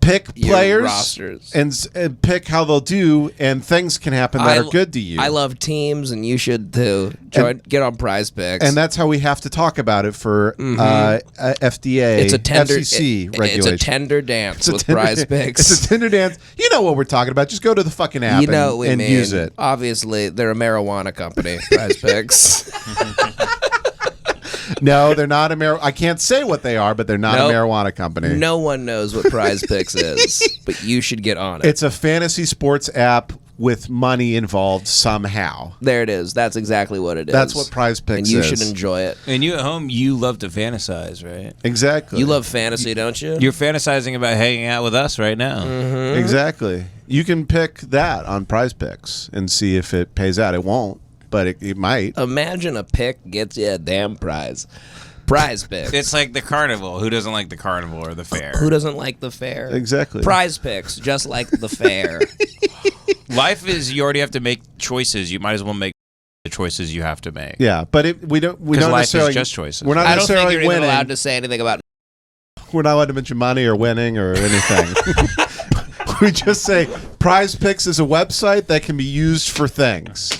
pick your players rosters. and pick how they'll do, and things can happen that are good to you. I love teams, and you should too. Get on Prize Picks. And that's how we have to talk about it for FDA, it's a tender, FCC regulation. It's a tender dance with Prize Picks. It's a tender dance. You know what we're talking about. Just go to the fucking app You know what we and mean. use it. Obviously, they're a marijuana company, Prize Picks. No, they're not a I can't say what they are, but they're not Nope. a marijuana company. No one knows what Prize Picks is, but you should get on it. It's a fantasy sports app with money involved somehow. There it is. That's exactly what it is. That's what Prize Picks and you is. should enjoy it. And you at home, you love to fantasize, right? Exactly. You love fantasy, don't you? You're fantasizing about hanging out with us right now. Exactly. You can pick that on Prize Picks and see if it pays out. It won't, but it might. Imagine a pick gets you a damn prize. Prize Picks. It's like the carnival. Who doesn't like the carnival or the fair? Who doesn't like the fair? Exactly. Prize Picks, just like the fair. Life is you already have to make choices. You might as well make the choices you have to make. Yeah, but we don't Life is necessarily just choices. We're not I don't think necessarily you're even winning. allowed to say anything about. We're not allowed to mention money or winning or anything. We just say Prize Picks is a website that can be used for things.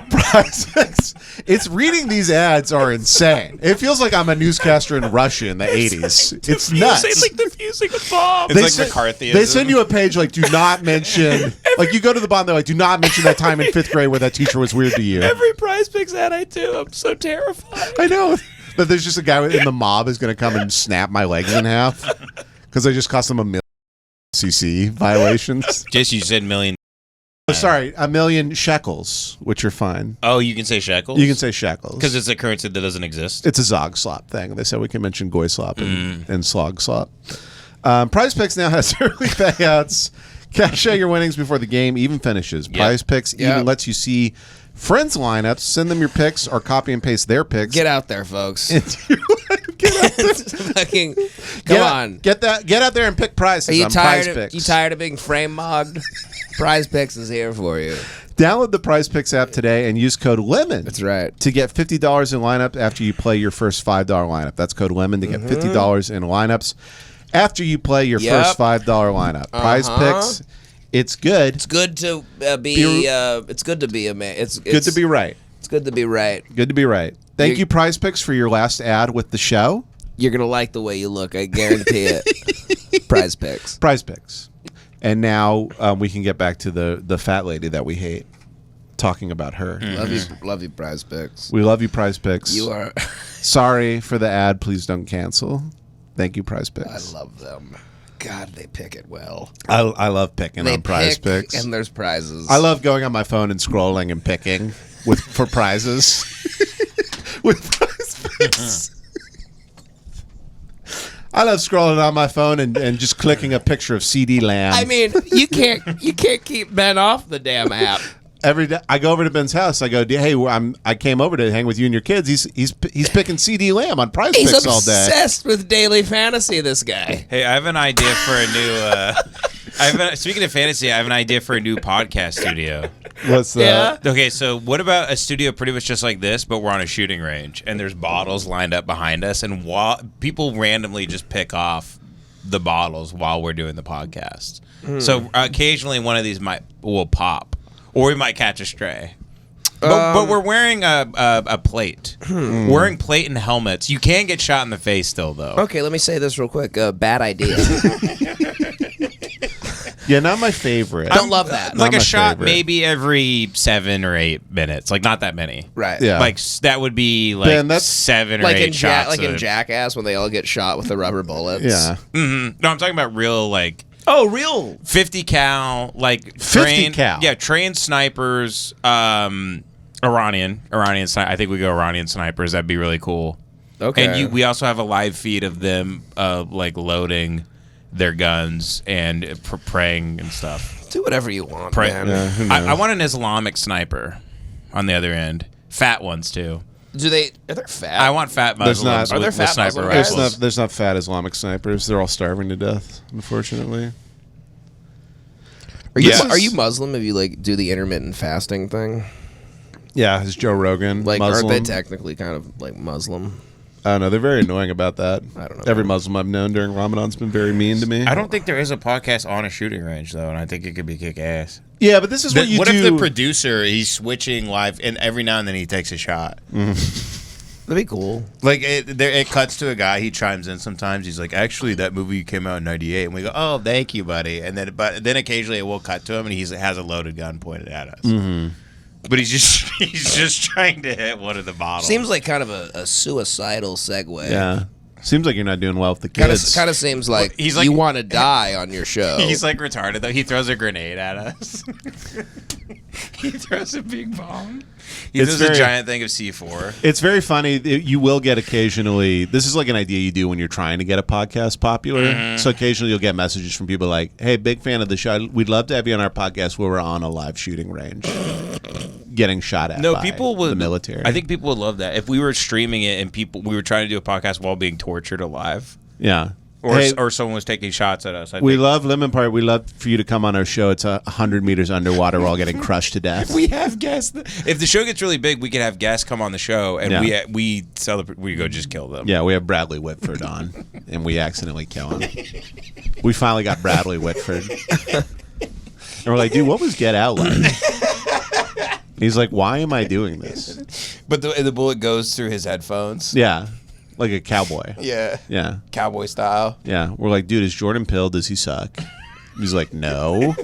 Prize Picks. It's reading these ads are insane. It feels like I'm a newscaster in Russia in the 80s. It's nuts. It's like diffusing with bomb. They It's like send- McCarthyism. They send you a page like, do not mention, like you go to the bottom, they're like, do not mention that time in 5th grade where that teacher was weird to you. Every Prize Picks ad I do, I'm so terrified. I know. But there's just a guy in the mob is going to come and snap my legs in half because I just cost them $1 million CC violations. Just you said million. Oh, sorry, $1 million shekels, which are fine. Oh, you can say shekels? You can say shekels. Because it's a currency that doesn't exist. It's a Zog Slop thing. They said we can mention Goy Slop and Slog Slop. Prize Picks now has early payouts. Cash out your winnings before the game even finishes. Prize Picks even lets you see friends' lineups, send them your picks, or copy and paste their picks. Get out there, folks. Get out there. Fucking, come on. Get out there and pick prizes Are you on tired? Prize Picks. You tired of being frame mogged? Prize Picks is here for you. Download the Prize Picks app today and use code LEMON. That's right. To get $50 in lineup after you play your first $5 lineup. That's code LEMON to get $50 in lineups after you play your first $5 lineup. Prize Picks. It's good. It's good to be. It's good to be a man. It's good to be right. It's good to be right. Good to be right. Thank you, Prize Picks, for your last ad with the show. You're gonna like the way you look. I guarantee it. Prize Picks. Prize Picks. And now we can get back to the fat lady that we hate. Talking about her. Love you, Prize Picks. We love you, Prize Picks. You are. Sorry for the ad. Please don't cancel. Thank you, Prize I Picks. love them. God, they pick it well. I love picking They on Prize pick, Picks. and there's prizes. I love going on my phone and scrolling and picking for prizes. With Prize Picks. I love scrolling on my phone and just clicking a picture of CD Lamb. I mean, you can't keep Ben off the damn app. Every day I go over to Ben's house. I go, hey, I came over to hang with you and your kids. He's picking CD Lamb on Prize He's Picks all day. obsessed with daily fantasy. This guy. Hey, I have an idea for a new. Speaking of fantasy, I have an idea for a new podcast studio. What's that? Yeah. Okay, so what about a studio pretty much just like this, but we're on a shooting range, and there's bottles lined up behind us, and people randomly just pick off the bottles while we're doing the podcast. So occasionally one of these will pop, or we might catch a stray. But we're wearing a plate. Wearing plate and helmets. You can get shot in the face still, though. Okay, let me say this real quick. Bad idea. Yeah, not my favorite. Don't love that. Not Like a my shot favorite. maybe every 7 or 8 minutes. Like, not that many. Right. Yeah. Like, that would be like Ben, that's- 7 or Like 8 in shots. like in of- Jackass when they all get shot with the rubber bullets. Yeah. No, I'm talking about real, like, Oh, real. 50 cal, like 50 trained, cal. Yeah, trained snipers. Iranian. I think we go Iranian snipers. That'd be really cool. Okay. And we also have a live feed of them, like loading their guns and praying and stuff. Do whatever you want, Pray. man. Yeah, who knows? I want an Islamic sniper on the other end. Fat ones too. Do they? Are they fat? I want fat There's Muslims not- Are there with fat sniper Muslim There's rifles. not, there's not fat Islamic snipers. They're all starving to death, unfortunately. Are you Yeah. are you Muslim if you like do the intermittent fasting thing? Yeah, it's Joe Rogan. Like, Muslim. aren't they technically kind of like Muslim? I don't know. They're very annoying about that. I don't know. Every Muslim I've known during Ramadan's been very mean to me. I don't think there is a podcast on a shooting range though, and I think it could be kick ass. Yeah, but this is what you What do. if the producer he's switching live, and every now and then he takes a shot? That'd be cool. Like it cuts to a guy. He chimes in sometimes. He's like, "Actually, that movie came out in '98," and we go, "Oh, thank you, buddy." And then occasionally it will cut to him, and he has a loaded gun pointed at us. Mm-hmm. But he's just trying to hit one of the bottles. Seems like kind of a suicidal segue. Yeah. Seems like you're not doing well with the Kind kids. of seems like he's like- you want to die on your show. He's like retarded though. He throws a grenade at us. He throws a big bomb. He It's throws very- a giant thing of C4. It's very funny. You will get occasionally. This is like an idea you do when you're trying to get a podcast popular. Mm-hmm. So occasionally you'll get messages from people like, "Hey, big fan of the show. We'd love to have you on our podcast where we're on a live shooting range, getting shot at." No, by people would the military. I think people would love that if we were streaming it and we were trying to do a podcast while being tortured alive, Yeah. or Hey, or someone was taking shots at us. we love Lemon Party. We love for you to come on our show. It's 100 meters underwater. We're all getting crushed to death. We have guests. If the show gets really big, we could have guests come on the show, and Yeah. we celebrate. We go just kill them. Yeah, we have Bradley Whitford on, and we accidentally kill him. We finally got Bradley Whitford. And we're like, dude, what was Get Out like? He's like, why am I doing this? But the bullet goes through his headphones. Yeah, like a cowboy. Yeah, Yeah, cowboy style. yeah. We're like, dude, is Jordan Peele? Does he suck? He's like, no.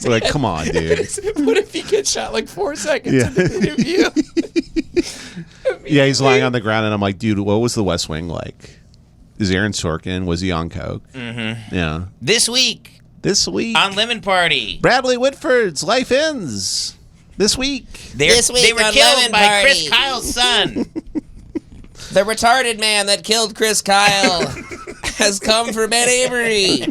We're like, come on, dude. What if he gets shot like 4 seconds Yeah. into the interview? Yeah, he's lying on the ground, and I'm like, dude, what was The West Wing like? Is Aaron Sorkin? Was he on coke? Mm-hmm. Yeah. This week This week, on Lemon Party, Bradley Whitford's life ends. This week. This week they were on killed Lemon by Party. Chris Kyle's son. The retarded man that killed Chris Kyle has come for Ben Avery.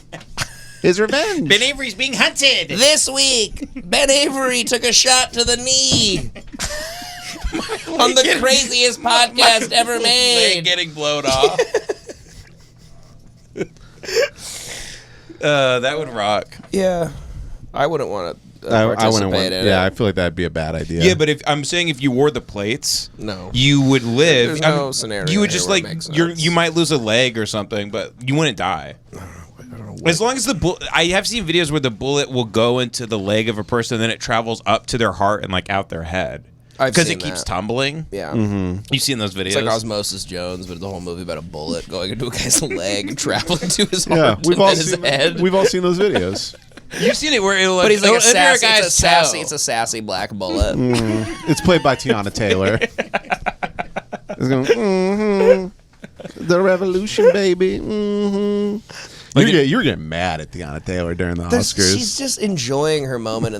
His revenge. Ben Avery's being hunted. This week, Ben Avery took a shot to the knee on the craziest podcast ever Leg made. getting blown off. That would rock. Yeah, I wouldn't want to I participate wouldn't want. in Yeah, I it. feel like that'd be a bad idea. Yeah, but if I'm saying if you wore the plates, No. you would live. There's no scenario You would here just where it like makes you sense. might lose a leg or something, but you wouldn't die. As long as the bullet, I have seen videos where the bullet will go into the leg of a person, and then it travels up to their heart and like out their head I've because seen it keeps that. tumbling. Yeah. You've seen those videos. It's like Osmosis Jones, but the whole movie about a bullet going into a guy's leg and traveling to his yeah, heart and then his head. we've all seen those videos. You've seen it where it'll But he's like it'll a enter sassy, guy's toe. it's a sassy black bullet. It's played by Tiana Taylor. It's going, the revolution, baby. You're getting mad at Tiana Taylor during the Oscars. She's just enjoying her moment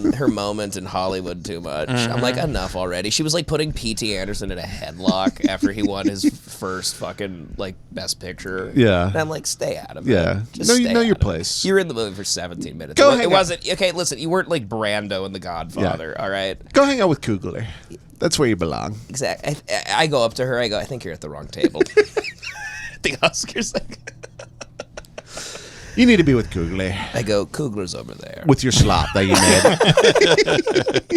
in Hollywood too much. I'm like, enough already. She was like putting P.T. Anderson in a headlock after he won his first fucking like Best Picture. Yeah. And I'm like, stay out of Yeah. it. Just No, you stay know out your of it. place. You were in the movie for 17 minutes. Go it hang out. wasn't okay. Listen, you weren't like Brando in The Godfather. All right. Go hang out with Kugler. That's where you belong. Exactly. I go up to her. I go, I think you're at the wrong table. The Oscars. You need to be with Kugler. I go, Kugler's over there. With your slop that you made.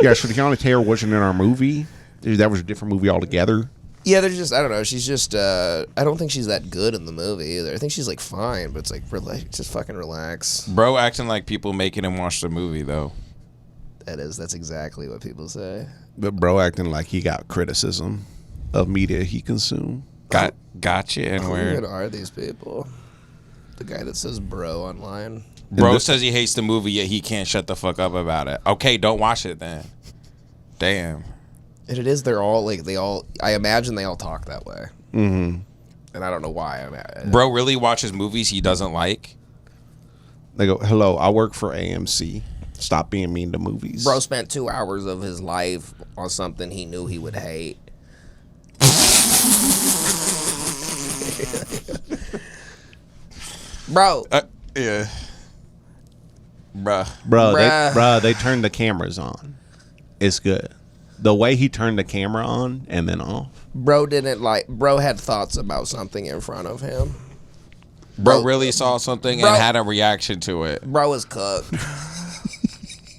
Yeah, so Tiana Taylor wasn't in our movie. That was a different movie altogether. Yeah, there's just, I don't know. She's just, I don't think she's that good in the movie either. I think she's like fine, but it's like, just fucking relax. Bro acting like people making him watch the movie though. That's exactly what people say. But bro acting like he got criticism of media he consumed. Gotcha. And Who where even are these people? The guy that says bro online. bro says he hates the movie yet he can't shut the fuck up about it. Okay, don't watch it then. Damn. And it is, they're all like, I imagine they all talk that way. Mm-hmm. And I don't know why. Bro really watches movies he doesn't like. They go, hello, I work for AMC. Stop being mean to movies. Bro spent 2 hours of his life on something he knew he would hate. Bro, Yeah. Bruh. Bro, Bruh. they turned the cameras on. It's good. the way he turned the camera on and then off. Bro didn't like. Bro had thoughts about something in front of him. Bro really saw something Bro- and had a reaction to it. Bro was cooked.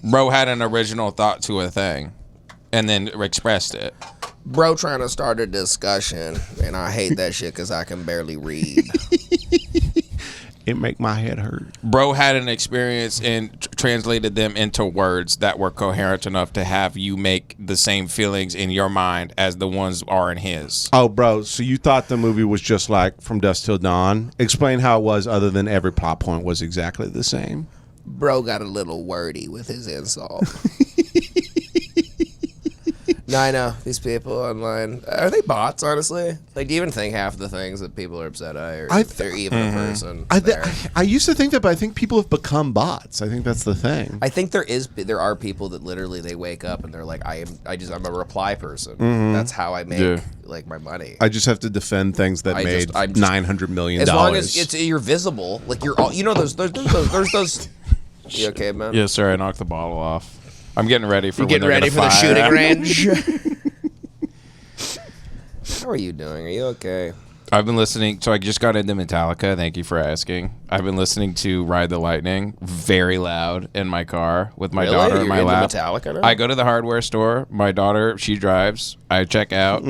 Bro had an original thought to a thing, and then expressed it. Bro trying to start a discussion, and I hate that shit because I can barely read. It make my head hurt. Bro had an experience and translated them into words that were coherent enough to have you make the same feelings in your mind as the ones are in his. Oh, bro, so you thought the movie was just like From Dusk Till Dawn? Explain how it was, other than every plot point was exactly the same. Bro got a little wordy with his insult. No, I know. These people online, are they bots, honestly? Like, do you even think half the things that people are upset at are if they're even a person? I used to think that, but I think people have become bots. I think that's the thing. I think there are people that literally they wake up and they're like, I'm a reply person. That's how I make like my money. I just have to defend things that made $900 million. As long as you're visible, like you're all, there's those. You okay, man? Yes, sir. I knocked the bottle off. I'm getting ready for. You getting ready for the shooting range? How are you doing? Are you okay? I've been listening. So I just got into Metallica. Thank you for asking. I've been listening to Ride the Lightning very loud in my car with my daughter in my lap. Metallica now? I go to the hardware store. My daughter, she drives. I check out.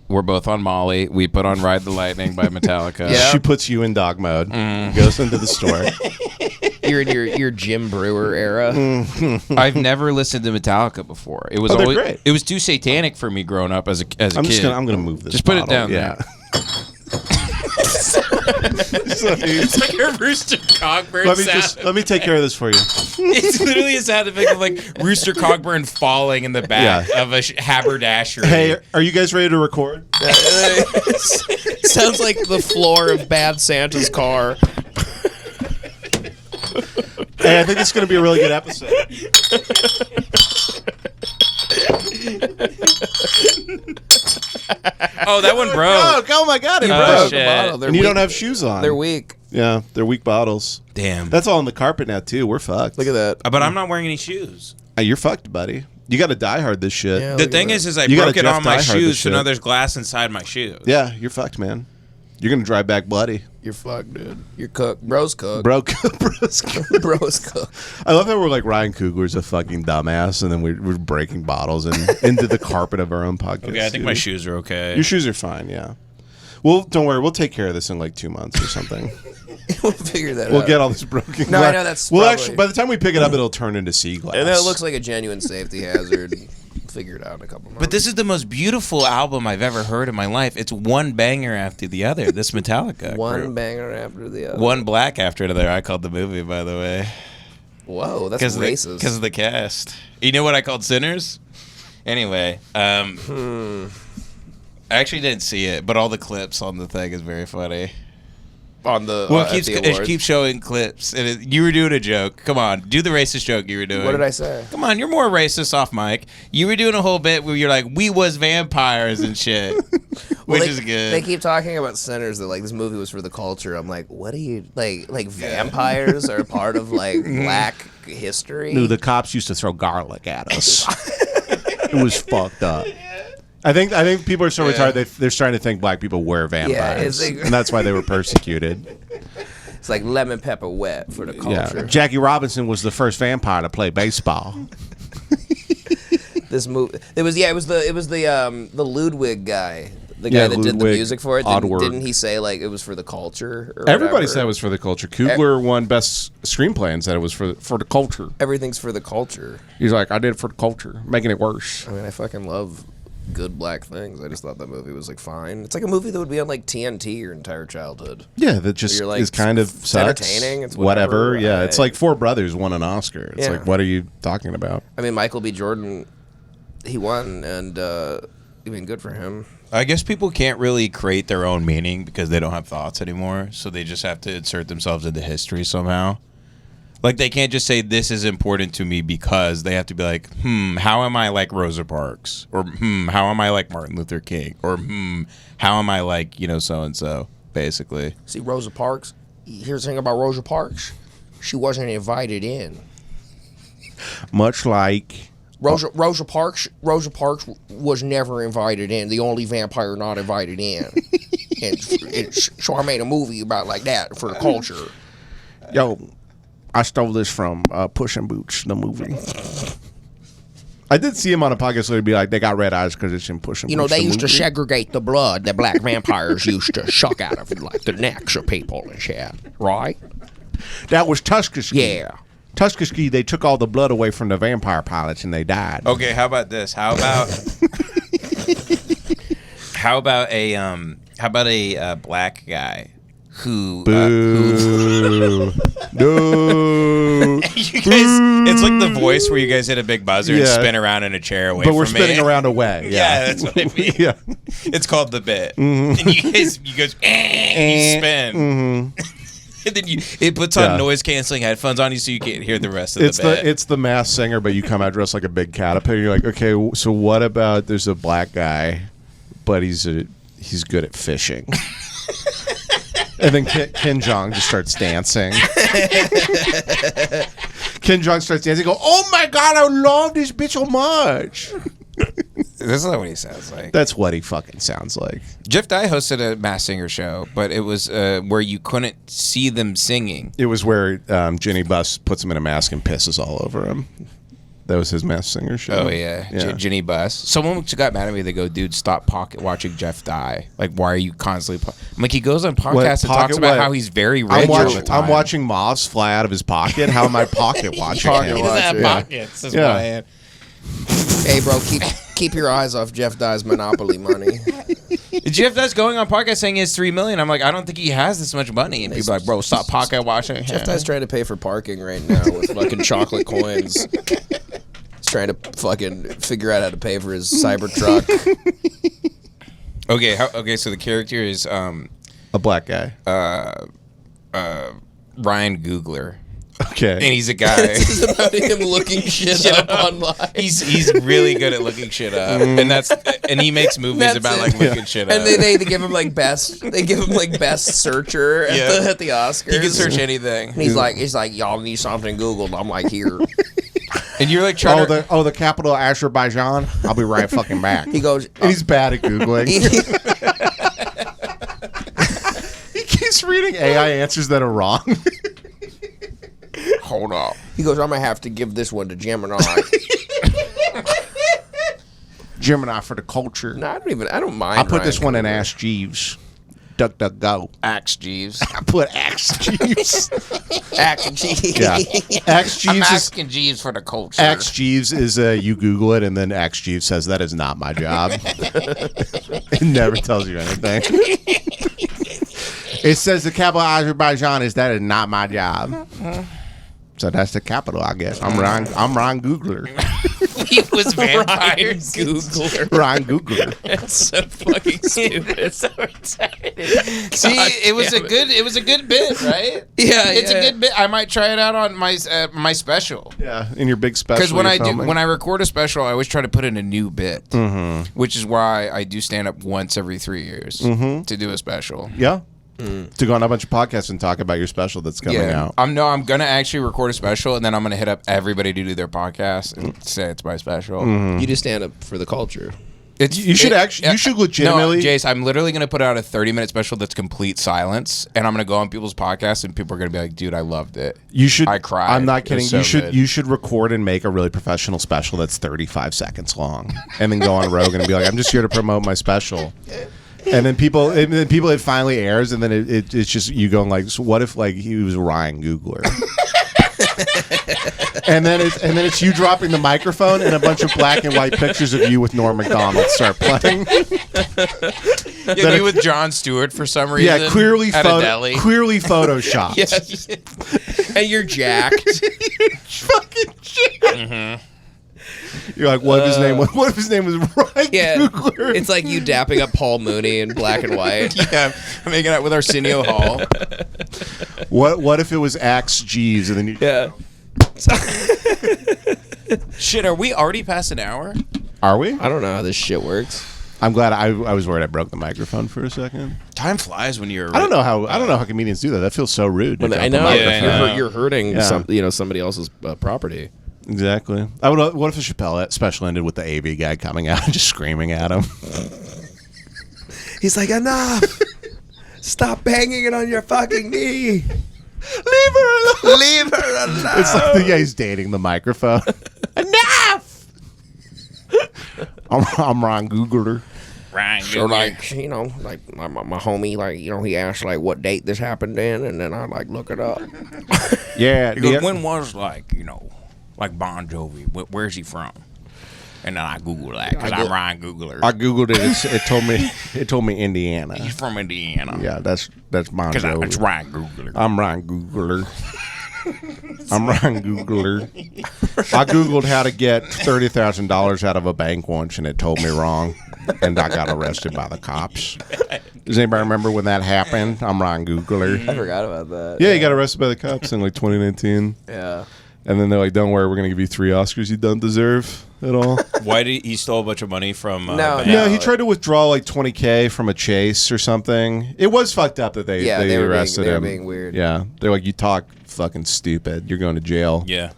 We're both on Molly. We put on Ride the Lightning by Metallica. Yeah. She puts you in dog mode. Goes into the store. You're in your Jim Brewer era. I've never listened to Metallica before. It was they're always great. It was too satanic for me growing up as a kid. I'm gonna move this. Just put it bottle. down there. So, It's like a Rooster Cogburn sound. let me take care of this for you. It's literally a sound effect of like Rooster Cogburn falling in the back of a haberdashery. Hey, are you guys ready to record? Sounds like the floor of Bad Santa's car. Hey, I think this is going to be a really good episode. Oh, that one broke. Oh my God, it Oh, broke. shit. Bottle. And you don't have shoes on. They're weak. Yeah, they're weak bottles. Damn. That's all on the carpet now, too. We're fucked. Look at that. But I'm not wearing any shoes. Hey, you're fucked, buddy. You got to die hard this shit. Yeah. The Look at thing that. is I You broke gotta it Jeff on my Die Hard shoes, this so now shit. there's glass inside my shoes. Yeah, you're fucked, man. You're going to drive back bloody. You're fucked, dude. You're cooked. Bro's cooked. Bro's Bro's cooked. I love how we're like Ryan Coogler's a fucking dumbass, and then we're breaking bottles and into the carpet of our own podcast. Okay, I think my shoes are okay. Your shoes are fine, yeah. Well, don't worry. We'll take care of this in like 2 months or something. We'll figure that out. We'll get all this broken No, glass. I know that's Well, probably- actually, by the time we pick it up, it'll turn into sea glass. And then it looks like a genuine safety hazard. Figure it out in a couple months. But this is the most beautiful album I've ever heard in my life. It's one banger after the other. This Metallica. one group. banger after the other. One black after another. I called the movie, by the way. Whoa, that's racist. Because of the cast. You know what I called Sinners? Anyway, I actually didn't see it, but all the clips on the thing is very funny. On the Well, at the it awards. keeps showing clips. And you were doing a joke. Come on, do the racist joke you were doing. What did I say? Come on, you're more racist off mic. You were doing a whole bit where you're like, we was vampires and shit, which is good. They keep talking about Sinners that like this movie was for the culture. I'm like, what are you like vampires are part of like black history? No, the cops used to throw garlic at us. It was fucked up. I think people are so retarded they're starting to think black people were vampires, it's like- and that's why they were persecuted. It's like lemon pepper wet for the culture. Yeah, Jackie Robinson was the first vampire to play baseball. This movie, it was the Ludwig guy, the guy that did the Ludwig music for it. Oddward. Didn't he say like it was for the culture? Or Everybody whatever? said it was for the culture. Coogler won best screenplay and said it was for the culture. Everything's for the culture. He's like, I did it for the culture, making it worse. I mean, I fucking love good black things. I just thought that movie was like fine. It's like a movie that would be on like TNT your entire childhood. Yeah, that just You're like, is kind of it's sucks. entertaining, it's whatever. whatever. Yeah, it's like Four Brothers won an Oscar. It's Yeah. like, what are you talking about? I mean, Michael B. Jordan, he won, and I mean, good for him. I guess people can't really create their own meaning because they don't have thoughts anymore, so they just have to insert themselves into history somehow. Like, they can't just say, this is important to me, because they have to be like, how am I like Rosa Parks? Or, how am I like Martin Luther King? Or, how am I like, so-and-so, basically. See, Rosa Parks, here's the thing about Rosa Parks. She wasn't invited in. Much like Rosa Parks was never invited in. The only vampire not invited in. and so I made a movie about like that for the culture. Yo, I stole this from Puss in Boots, the movie. I did see him on a podcast where he'd be like, they got red eyes because it's in Puss in Boots. You know, they the used to movie. segregate the blood that black vampires used to suck out of like the necks of people and shit, right? That was Tuskegee. Yeah. Tuskegee, they took all the blood away from the vampire pilots and they died. Okay, how about this? How about a black guy who Boo. No. you guys, it's like the voice where you guys hit a big buzzer and Yeah. spin around in a chair away But from we're me. spinning around away. Yeah, that's what I mean. Yeah. It's called the bit. And you guys you spin. And then it puts on Yeah. noise canceling headphones on you so you can't hear the rest of the bit. It's the Masked Singer, but you come out dressed like a big caterpillar. You're like, okay, so what about there's a black guy, but he's good at fishing. And then Ken Jeong just starts dancing. Ken Jeong starts dancing. Go, oh my god, I love this bitch so much. That's not what he sounds like. That's what he fucking sounds like. Jeff Dye hosted a Masked Singer show, but it was where you couldn't see them singing. It was where Jenny Buss puts him in a mask and pisses all over him. That was his Masked Singer show. Oh yeah, Ginny Bus. Someone got mad at me. They go, "Dude, stop pocket watching Jeff Dye. Like, why are you constantly?" I'm like, he goes on podcasts and talks about how he's very rich all the time. I'm watching moths fly out of his pocket. How am I pocket watching him? He doesn't have Yeah. pockets. That's Yeah. why I am. Hey, bro, keep your eyes off Jeff Dye's Monopoly money. Jeff Dye's going on podcast saying he has $3 million. I'm like, I don't think he has this much money. And people are like, bro, stop pocket watching. Jeff Dye's trying to pay for parking right now with fucking chocolate coins. He's trying to fucking figure out how to pay for his Cybertruck. Okay, so the character is A black guy. Ryan Googler. Okay. And he's a guy. It's about him looking shit up online. He's really good at looking shit up, and he makes movies That's about it. like looking shit up. And they give him like best. They give him like best searcher at the Oscars. He can search anything. And he's like, y'all need something Googled. I'm like, here. And you're like trying to. the capital of Azerbaijan. I'll be right fucking back. He goes. And he's bad at googling. He keeps reading AI answers that are wrong. Hold on. He goes. I'm gonna have to give this one to Gemini. Gemini for the culture. No, I don't mind. I put Ryan this one in Coogler. Ask Jeeves. Duck, duck, go. Axe Jeeves. I put Ask Jeeves. Ask Jeeves. Yeah. Ask I'm Jeeves is asking Jeeves for the culture. Axe Jeeves is you Google it and then Axe Jeeves says that is not my job. It never tells you anything. It says the capital of Azerbaijan is not my job. So that's the capital, I guess. I'm Ryan Googler. He was vampires. Googler. Ryan Googler. That's so fucking stupid. So retarded. See, it was a good bit, right? Yeah, It's yeah. a good bit. I might try it out on my special. Yeah, in your big special. Because when you're when filming. I record a special, I always try to put in a new bit, which is why I do stand up once every 3 years to do a special. Yeah. To go on a bunch of podcasts and talk about your special that's coming out. I'm gonna actually record a special, and then I'm gonna hit up everybody to do their podcast and say it's my special. You just stand up for the culture. You should legitimately. No, Jace, I'm literally gonna put out a 30-minute special that's complete silence, and I'm gonna go on people's podcasts, and people are gonna be like, "Dude, I loved it." You should. I cried. I'm not It kidding. was so good. You should record and make a really professional special that's 35 seconds long, and then go on Rogan and be like, "I'm just here to promote my special." And then people, it finally airs, and then it's just you going like, "So what if like he was Ryan Googler?" and then it's you dropping the microphone, and a bunch of black and white pictures of you with Norm Macdonald start playing. Yeah, you with Jon Stewart for some reason. Yeah, clearly at a deli. clearly photoshopped. And you're jacked. Fucking shit. You're like, what if his name was? What if his name was Ryan Yeah. Googler? It's like you dapping up Paul Mooney in black and white. Yeah, I'm making out with Arsenio Hall. What if it was Axe Jeeves and then you? Yeah. Shit, are we already past an hour? Are we? I don't know how this shit works. I'm glad. I was worried I broke the microphone for a second. Time flies when you're. I don't know how comedians do that. That feels so rude. to I drop know. a Yeah, I microphone. know. You're hurting Yeah. somebody else's property. Exactly. I would. What if a Chappelle special ended with the AV guy coming out and just screaming at him? He's like, enough! Stop banging it on your fucking knee! Leave her alone. Leave her alone! It's like the guy's dating the microphone. Enough! I'm Ron Googler. Ryan, So like, you know, like my homie, like, you know, he asked like what date this happened in, and then I like look it up. Yeah. when was like, you know, like Bon Jovi? Where's he from? And then I Googled that because I'm Ryan Googler. I googled it. It told me Indiana. He's from Indiana. Yeah, that's Bon Because Jovi. it's Ryan Googler. I'm Ryan Googler. I'm Ryan Googler. I googled how to get $30,000 out of a bank once, and it told me wrong, and I got arrested by the cops. Does anybody remember when that happened? I'm Ryan Googler. I forgot about that. Yeah, he got arrested by the cops in like 2019. Yeah. And then they're like, "Don't worry, we're gonna give you 3 Oscars you don't deserve at all." Why did he stole a bunch of money from? No, bank? No, he tried to withdraw like $20K from a Chase or something. It was fucked up that they were arrested being, him. They were being weird. Yeah, they're like, "You talk fucking stupid. You're going to jail." Yeah.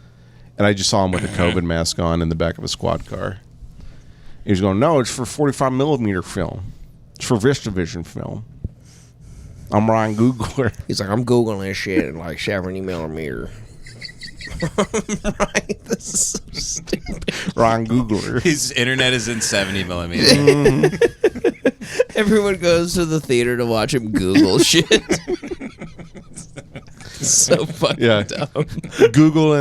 And I just saw him with a COVID mask on in the back of a squad car. He was going, "No, it's for 45 millimeter film. It's for VistaVision film." I'm Ryan Googler. He's like, I'm Googling this shit in like 70 millimeter. Right? This is so stupid. Ryan Googler. His internet is in 70 millimeters. Everyone goes to the theater to watch him Google shit. So fucking dumb.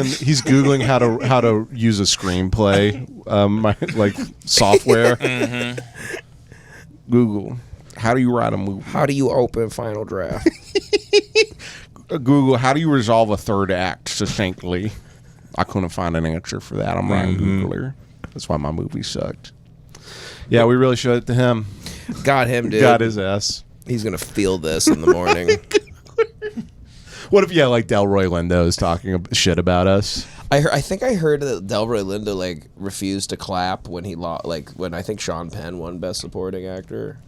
He's Googling how to use a screenplay, like software. Google, how do you write a movie? How do you open Final Draft? Google, how do you resolve a third act succinctly? I couldn't find an answer for that. I'm Ryan Googler. That's why my movie sucked. Yeah, we really showed it to him. Got him, dude. Got his ass. He's gonna feel this in the morning. What if, like Delroy Lindo is talking shit about us? I think I heard that Delroy Lindo like refused to clap when he when I think Sean Penn won Best Supporting Actor.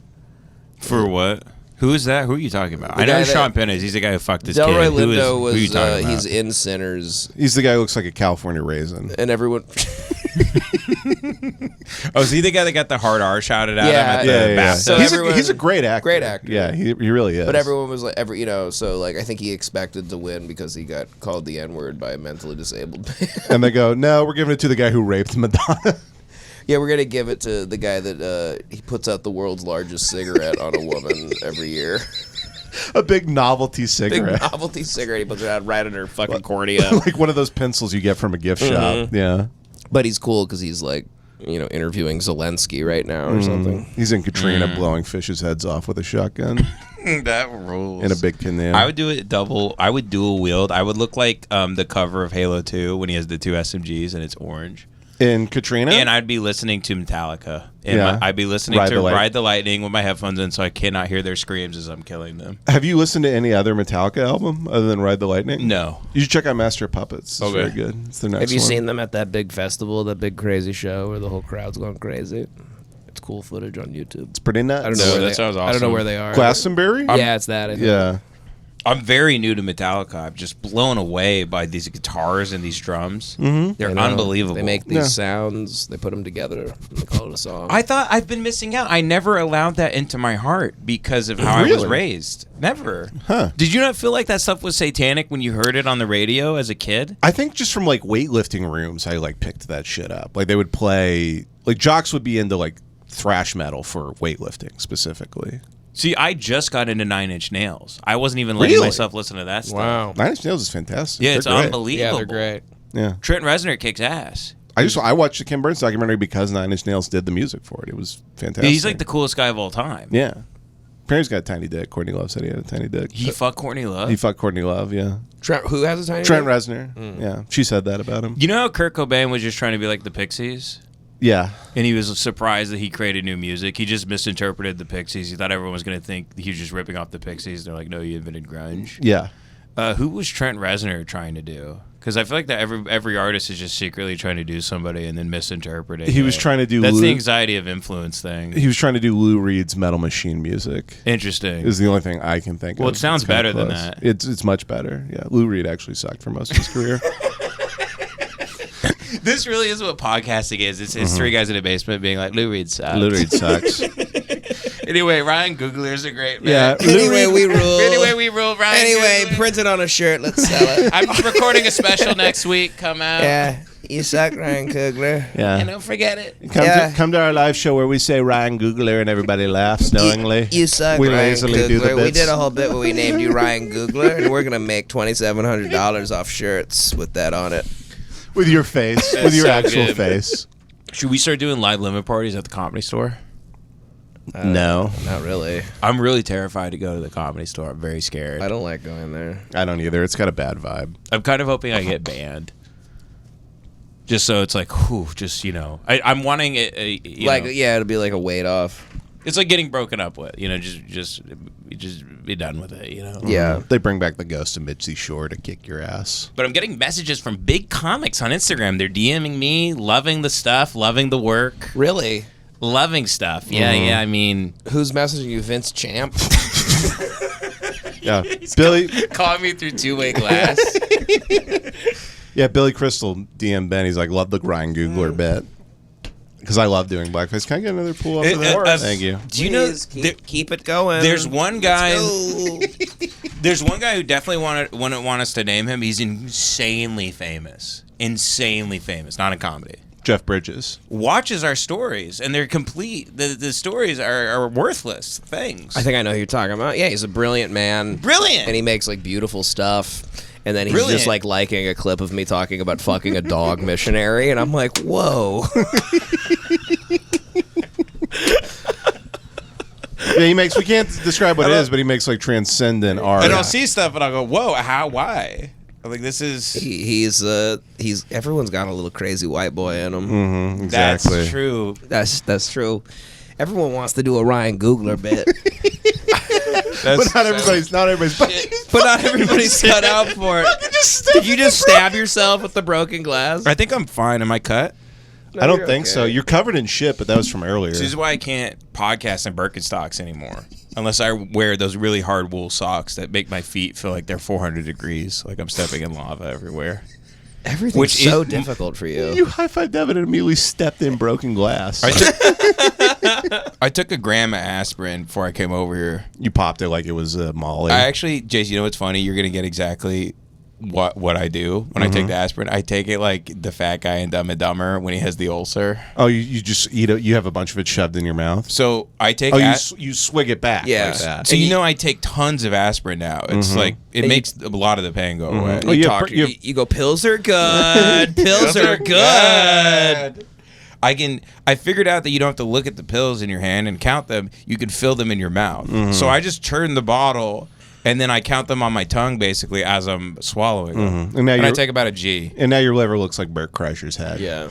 For what? Who is that? Who are you talking about? I know who Sean Penn is. He's the guy who fucked his Delroy kid. Lindo who are you talking about? he's in Sinners, He's the guy who looks like a California raisin. and everyone. Oh, is he the guy that got the hard R shouted at him at the Yeah. bathtub? So he's a great actor. Great actor. Yeah, he really is. But everyone was like, so like I think he expected to win because he got called the N-word by a mentally disabled man. And they go, "No, we're giving it to the guy who raped Madonna." Yeah, we're gonna give it to the guy that he puts out the world's largest cigarette on a woman every year. A big novelty Big cigarette. novelty cigarette. He puts it out right in her fucking cornea. Like one of those pencils you get from a gift shop. Yeah. But he's cool because he's like, interviewing Zelensky right now or something. He's in Katrina blowing fish's heads off with a shotgun That rules. in a big canoe. I would do it double. I would dual wield. I would look like the cover of Halo 2 when he has the 2 SMGs and it's orange. In Katrina? And I'd be listening to Metallica. And Yeah. I'd be listening Ride to the Light- Ride the Lightning with my headphones in so I cannot hear their screams as I'm killing them. Have you listened to any other Metallica album other than Ride the Lightning? No. You should check out Master of Puppets. It's Okay. very good. It's their next Have you one. seen them at that big festival, that big crazy show where the whole crowd's going crazy? It's cool footage on YouTube. It's pretty nuts. I don't know No, where that they, sounds I don't know awesome. where they are. Glastonbury? Yeah, it's that. I think. Yeah. I'm very new to Metallica. I'm just blown away by these guitars and these drums. Mm-hmm. They're I know. unbelievable. They make these Yeah. sounds. They put them together. And they call it a song. I thought I've been missing out. I never allowed that into my heart because of how I was Really? raised. Never. Huh. Did you not feel like that stuff was satanic when you heard it on the radio as a kid? I think just from like weightlifting rooms, I like picked that shit up. Like they would play, like jocks would be into like thrash metal for weightlifting specifically. See, I just got into Nine Inch Nails. I wasn't even letting Really? myself listen to that stuff. wow. Nine Inch Nails is fantastic. Yeah, They're it's great. unbelievable. Yeah, they're great. Yeah. Trent Reznor kicks ass. I watched the Kim Burns documentary because Nine Inch Nails did the music for it. It was fantastic. He's like the coolest guy of all time. Yeah. Apparently he's got a tiny dick. Courtney Love said he had a tiny dick. He fucked Courtney Love. He fucked Courtney Love, yeah. Who has a tiny? Trent dick? Reznor. Yeah. She said that about him. You know how Kurt Cobain was just trying to be like the Pixies? Yeah. And he was surprised that he created new music. He just misinterpreted the Pixies. He thought everyone was going to think he was just ripping off the Pixies. They're like, no, you invented grunge. Yeah. Who was Trent Reznor trying to do? Because I feel like that every artist is just secretly trying to do somebody and then misinterpreting. He was trying to do That's the Lou- anxiety of influence thing. He was trying to do Lou Reed's Metal Machine music. Interesting. Is the only thing I can think of. Well, it sounds It's kinda better than close. that. It's much better. Yeah. Lou Reed actually sucked for most of his career. This really is what podcasting is. It's three guys in a basement being like, Lou Reed sucks. Lou Reed sucks. Anyway, Ryan Googler's a great man. Yeah. Anyway, we rule. Anyway, we rule. Ryan. Anyway, Googler. print it on a shirt. Let's sell it. I'm recording a special next week. Come out. Yeah, you suck, Ryan Coogler. Yeah. And don't forget it. Come to our live show where we say Ryan Googler and everybody laughs knowingly. You suck, We Ryan lazily do the Coogler. We bits. did a whole bit where we named you Ryan Googler, and we're gonna make $2,700 off shirts with that on it. With your face. With your so actual good. face. Should we start doing live limit parties at the Comedy Store? No. Not really. I'm really terrified to go to the Comedy Store. I'm very scared. I don't like going there. I don't either. It's got a bad vibe. I'm kind of hoping I get banned. Just so it's like, whew, just, I'm wanting it, Yeah, it'll be like a weight off. it's like getting broken up with, just be done with it, Yeah. They bring back the ghost of Mitzi Shore to kick your ass. But I'm getting messages from big comics on Instagram. They're DMing me, loving the stuff, loving the work, Really? loving stuff. Yeah, I mean, Who's messaging you, Vince Champ? Yeah. Billy calling me through two-way glass. Billy Crystal DM Ben. He's like, love the Ryan Googler bit. Because I love doing blackface. Can I get another pull off of that? Thank you. Do you know? Please, keep it going. There's one guy. Go. There's one guy who definitely wouldn't want us to name him. He's insanely famous. Not in comedy. Jeff Bridges. Watches our stories, and they're complete. The stories are worthless things. I think I know who you're talking about. Yeah, he's a brilliant man. Brilliant. And he makes like beautiful stuff. And then he's Brilliant. just like liking a clip of me talking about fucking a dog missionary. And I'm like, whoa. Yeah, he makes, we can't describe what it is, but he makes like transcendent art. And I'll see stuff, and I'll go, "Whoa, how? Why?" I'm like, this is He's everyone's got a little crazy white boy in him. Mhm, exactly. that's true. That's true. Everyone wants to do a Ryan Googler bit. But not everybody's But not everybody's cut out for it. Did you just stab yourself with the broken glass? I think I'm fine. Am I cut? I don't you're think okay. so. You're covered in shit, but that was from earlier. This is why I can't podcast in Birkenstocks anymore, unless I wear those really hard wool socks that make my feet feel like they're 400 degrees, like I'm stepping in lava everywhere. Everything's Which so is- difficult for you. You high-fived Devin and immediately stepped in broken glass. I took a gram of aspirin before I came over here. You popped it like it was Molly. I actually, Jason, you know what's funny? You're gonna get exactly what I do when I take the aspirin. I take it like the fat guy in Dumb and Dumber when he has the ulcer. Oh, you just eat it. You have a bunch of it shoved in your mouth. So I take. Oh, you swig it back. Yeah. Like that. So I take tons of aspirin now. It's like it makes a lot of the pain go away. Oh, you have Talk- you have- you go, pills are good. Pills are good. I figured out that you don't have to look at the pills in your hand and count them. You can fill them in your mouth. So I just turn the bottle and then I count them on my tongue basically as I'm swallowing them. And now And I you're- take about a G. and now your liver looks like Bert Kreischer's head. Yeah.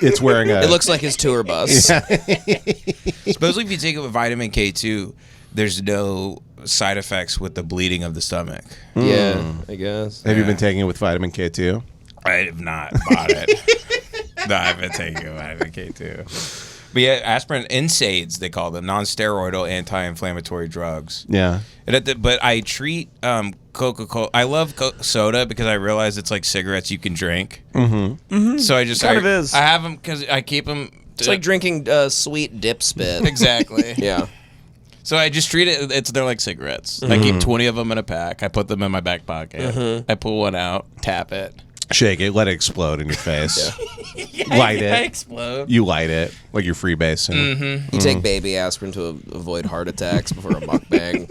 It's wearing a. It looks like his tour bus. Supposedly if you take it with vitamin K2, there's no side effects with the bleeding of the stomach. Yeah, I guess. Have you been taking it with vitamin K2? I have not bought it. No, I've been taking vitamin K2. But yeah, aspirin, NSAIDs, they call them, non-steroidal anti-inflammatory drugs. Yeah. But I treat Coca-Cola. I love soda because I realize it's like cigarettes you can drink. Mm-hmm. So I just Kind of is. I have them because I keep them. It's like drinking sweet dip spit. Exactly. Yeah. So I just treat it. They're like cigarettes. I keep 20 of them in a pack. I put them in my back pocket. I pull one out, tap it. Shake it, let it explode in your face. Light I it. explode. You light it like you're freebasing. You take baby aspirin to avoid heart attacks before a mukbang.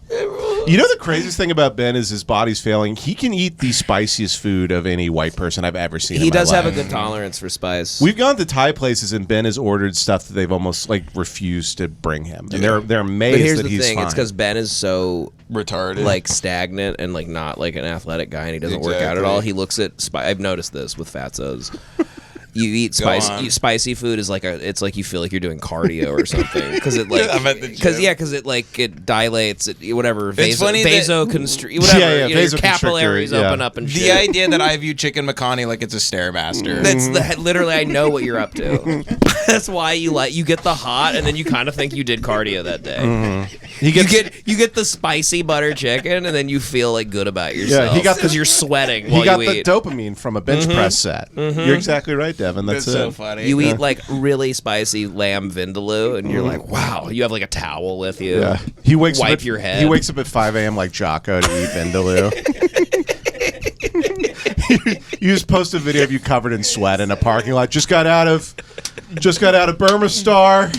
You know the craziest thing about Ben is his body's failing. He can eat the spiciest food of any white person I've ever seen. He in my does have a life. good tolerance for spice. We've gone to Thai places and Ben has ordered stuff that they've almost like refused to bring him, and they're amazed But here's that the he's thing: fine. it's because Ben is so Retarded. like stagnant and like not like an athletic guy, and he doesn't work out at Exactly. all. He looks at I've noticed this with fatzos. You eat on. spicy food is like it's like you feel like you're doing cardio or something because it like I'm at the gym. because it dilates it whatever It's funny that- vasoconstrictor whatever Yeah, you know, your vasoconstrictor, capillaries yeah. open up and the shit. idea that I view Chicken McConney like it's a Stairmaster. That's literally I know what you're up to. That's why you get the hot, and then you kind of think you did cardio that day. Mm-hmm. You get the spicy butter chicken, and then you feel like good about yourself. he got because you're sweating He while got you the eat. dopamine from a bench press set. You're exactly right, Devin. That's so it. funny. You eat like really spicy lamb vindaloo, and you're like, wow. You have like a towel with you. Yeah, he wakes Wipe up at, your head. He wakes up at 5 a.m. like Jocko to eat vindaloo. You just post a video of you covered in sweat in a parking lot. Just got out of Burma Star.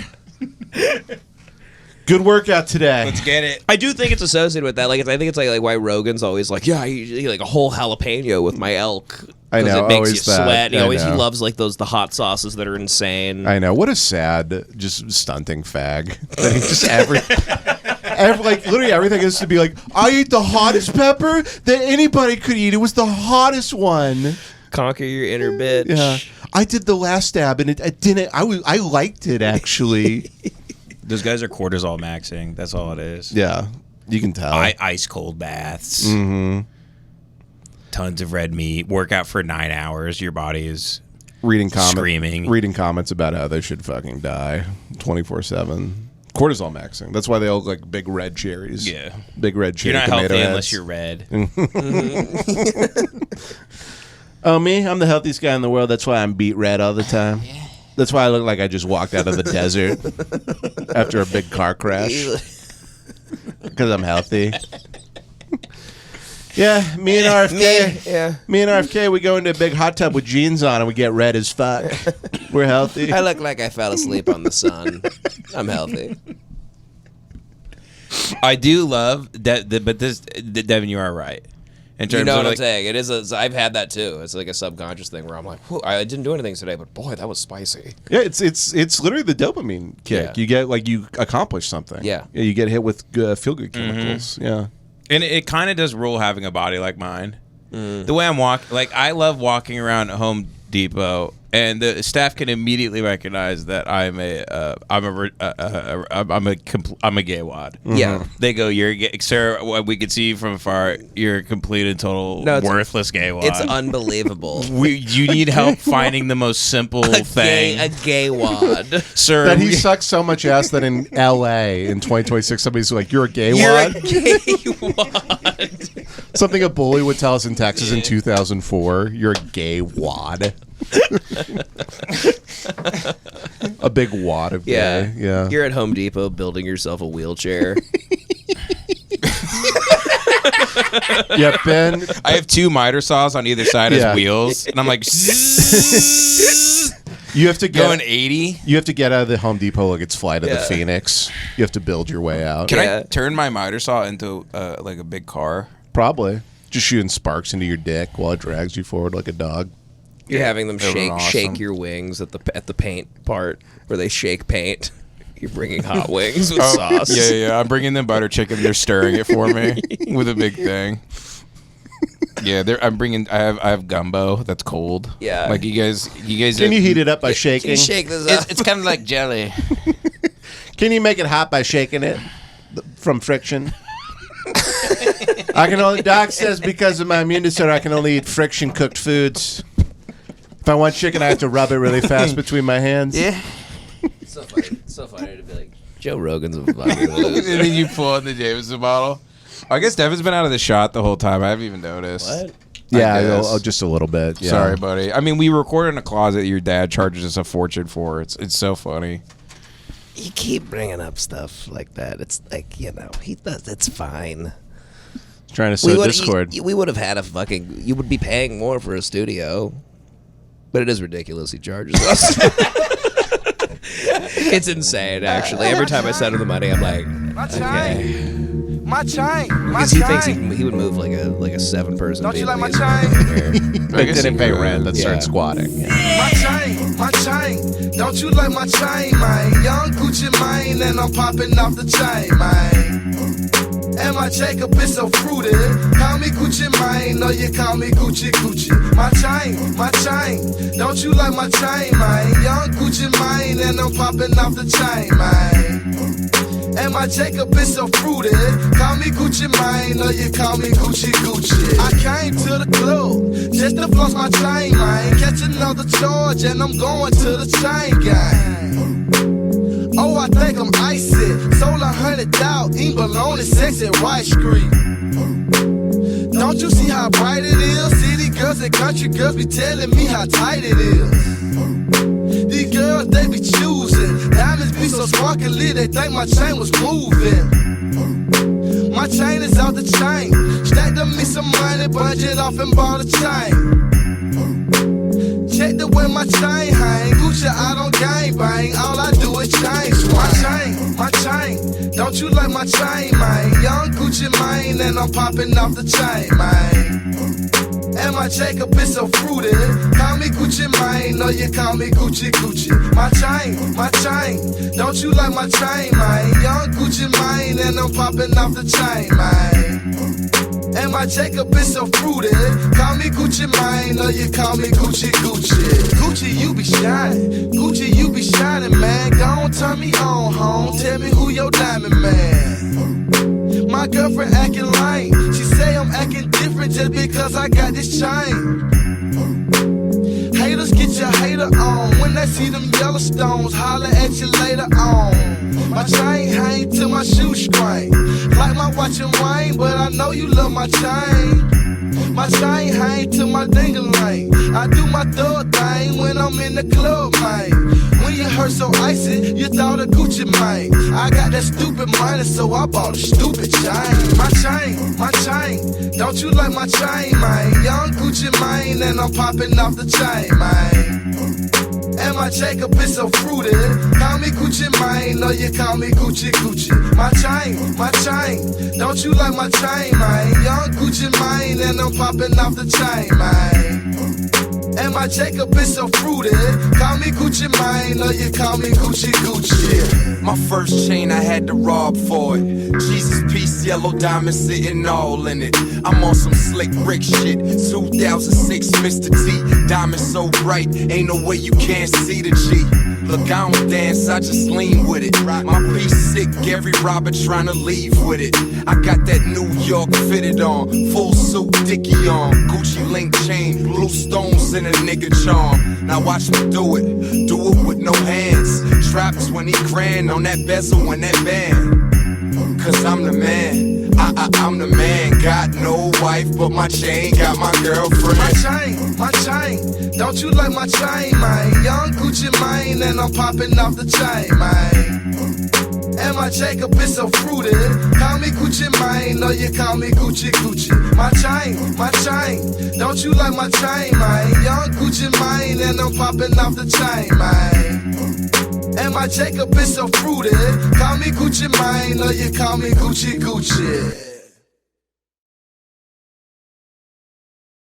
Good workout today. Let's get it. I do think it's associated with that. Like, I think it's like why Rogan's always like, yeah, I eat like a whole jalapeno with my elk. I 'Cause know, it makes always you that. sweat. He I always he know. loves like the hot sauces that are insane. I know. What a sad, just stunting fag. That he just like literally everything is to be like, I ate the hottest pepper that anybody could eat. It was the hottest one. Conquer your inner bitch. Yeah, I did the last stab and it didn't. I liked it actually. Those guys are cortisol maxing. That's all it is. Yeah, you can tell. Ice cold baths. Mm-hmm. Tons of red meat. Workout for 9 hours. Your body is reading comments about how they should fucking die 24/7. Cortisol maxing. That's why they all look like big red cherries. Yeah. Big red cherry You're not tomato healthy heads. unless you're red. Oh, me? I'm the healthiest guy in the world. That's why I'm beet red all the time. That's why I look like I just walked out of the desert after a big car crash. Because I'm healthy. Yeah, me and RFK, we go into a big hot tub with jeans on and we get red as fuck. We're healthy. I look like I fell asleep on the sun. I'm healthy. I do love that, but Devin, you are right. In terms You know of what I'm like, saying? It is. I've had that too. It's like a subconscious thing where I'm like, I didn't do anything today, but boy, that was spicy. Yeah, it's literally the dopamine kick. Yeah. You get like you accomplish something. Yeah. You get hit with feel good chemicals. Yeah. And it kind of does rule having a body like mine. The way I'm walking, like I love walking around Home Depot, and the staff can immediately recognize that I'm a gay wad. Yeah. They go, "You're gay, sir. We can see you from afar. You're a complete and total worthless gay wad. It's unbelievable. You need help finding the most simple thing, A gay wad. sir. That he sucks so much ass that in LA in 2026 somebody's like, "You're a gay You're wad." a gay wad. Something a bully would tell us in Texas in 2004. You're a gay wad. A big wad of gay. Yeah. You're at Home Depot building yourself a wheelchair. Yeah, Ben. I have 2 miter saws on either side Yeah. as wheels, and I'm like, You have to going get 80. You have to get out of the Home Depot like it's Flight of the Yeah. Phoenix. You have to build your way out. Can Yeah. I turn my miter saw into like a big car? Probably. Just shooting sparks into your dick while it drags you forward like a dog. You're having them That was awesome. shake your wings at the paint part where they shake paint. You're bringing hot wings with sauce. Yeah. I'm bringing them butter chicken. They're stirring it for me with a big thing. Yeah, I'm bringing. I have gumbo that's cold. Yeah. like you guys. Can you heat it up by shaking? Can you shake this up? It's kind of like jelly. Can you make it hot by shaking it from friction? I can only. Doc says because of my immune disorder, I can only eat friction cooked foods. If I want chicken, I have to rub it really fast between my hands. Yeah. It's so funny to be like, Joe Rogan's a fucking loser. And then you pull out the Jameson bottle. I guess Devin's been out of the shot the whole time. I haven't even noticed. What? Yeah, I guess. just a little bit. Yeah. Sorry, buddy. I mean, we record in a closet your dad charges us a fortune for. It's so funny. You keep bringing up stuff like that. It's like, he does. It's fine. Trying to sow discord. We would have had a fucking. You would be paying more for a studio, but it is ridiculous. He charges us. It's insane, actually. Every time I send him the money, I'm like, okay. My chain, Because he thinks he would move like a 7-person. Don't you like my chain? They didn't pay rent. Let's Yeah. start squatting. My chain. Don't you like my chain, man? Young Gucci mine, and I'm popping off the chain, man. And my Jacob is so fruity. Call me Gucci mine, or you call me Gucci Gucci. My chain. Don't you like my chain, man? Young Gucci mine, and I'm popping off the chain, man. And my Jacob is so fruity. Call me Gucci Mane, or you call me Gucci Gucci. I came to the club just to floss my chain, man. Catch another charge and I'm going to the chain gang. Oh, I think I'm icy. Sold 100 out, eat bologna, sex at White Street. Don't you see how bright it is? City girls and country girls be telling me how tight it is. These girls, they be choosing. Diamonds be so sparkly, they think my chain was moving. My chain is out the chain. Stacked up me some money, budget off and bought a chain. Check the way my chain hang. Gucci, I don't gang bang. All I do is change. My chain. Don't you like my chain, man? Young Gucci Mane, and I'm popping off the chain, man. And my Jacob is so fruity. Call me Gucci Mane, or you call me Gucci Gucci. My chain. Don't you like my chain, man? Young Gucci Mane, and I'm popping off the chain, man. And my Jacob is so fruity. Call me Gucci Mane, or you call me Gucci Gucci. Gucci, you be shining. Gucci, you be shining, man. Go on, turn me on, home. Tell me who your diamond man. My girlfriend acting lame. She say I'm acting different just because I got this chain. Haters, get your hater on. When they see them Yellowstones, holler at you later on. My chain hang to my shoestring. Like my watch and Wayne, but I know you love my chain. My chain hang to my ding-a-ling. I do my thug thing when I'm in the club, man. When you hurt so icy, you thought of Gucci Mane. I got that stupid money, so I bought a stupid chain. My chain. Don't you like my chain, man? Young Gucci Mane, and I'm popping off the chain, man. And my Jacob is so fruity. Call me Gucci Mane, or you call me Gucci Gucci. My chain. Don't you like my chain, man? Young Gucci Mane, and I'm popping off the chain, man. And my Jacob is so fruity. Call me Gucci Mane, or you call me Gucci Gucci. My first chain, I had to rob for it. Jesus piece, yellow diamond sitting all in it. I'm on some slick Rick shit. 2006 Mr. T. Diamond so bright, ain't no way you can't see the G. Look, I don't dance, I just lean with it. My piece sick, every robber tryna leave with it. I got that New York fitted on, full suit, Dickie on, Gucci link chain, blue stones in a nigga charm. Now watch me do it with no hands. Trap 20 grand on that bezel and that band. Cause I'm the man. I'm the man, got no wife, but my chain got my girlfriend. My chain, don't you like my chain, man? Young Gucci Mane, and I'm popping off the chain, man. And my Jacob is so fruity. Call me Gucci Mane, or you call me Gucci Gucci. My chain, don't you like my chain, man? Young Gucci Mane, and I'm popping off the chain, man. And my Jacob is so fruity. Call me Gucci Mane, or you call me Gucci Gucci.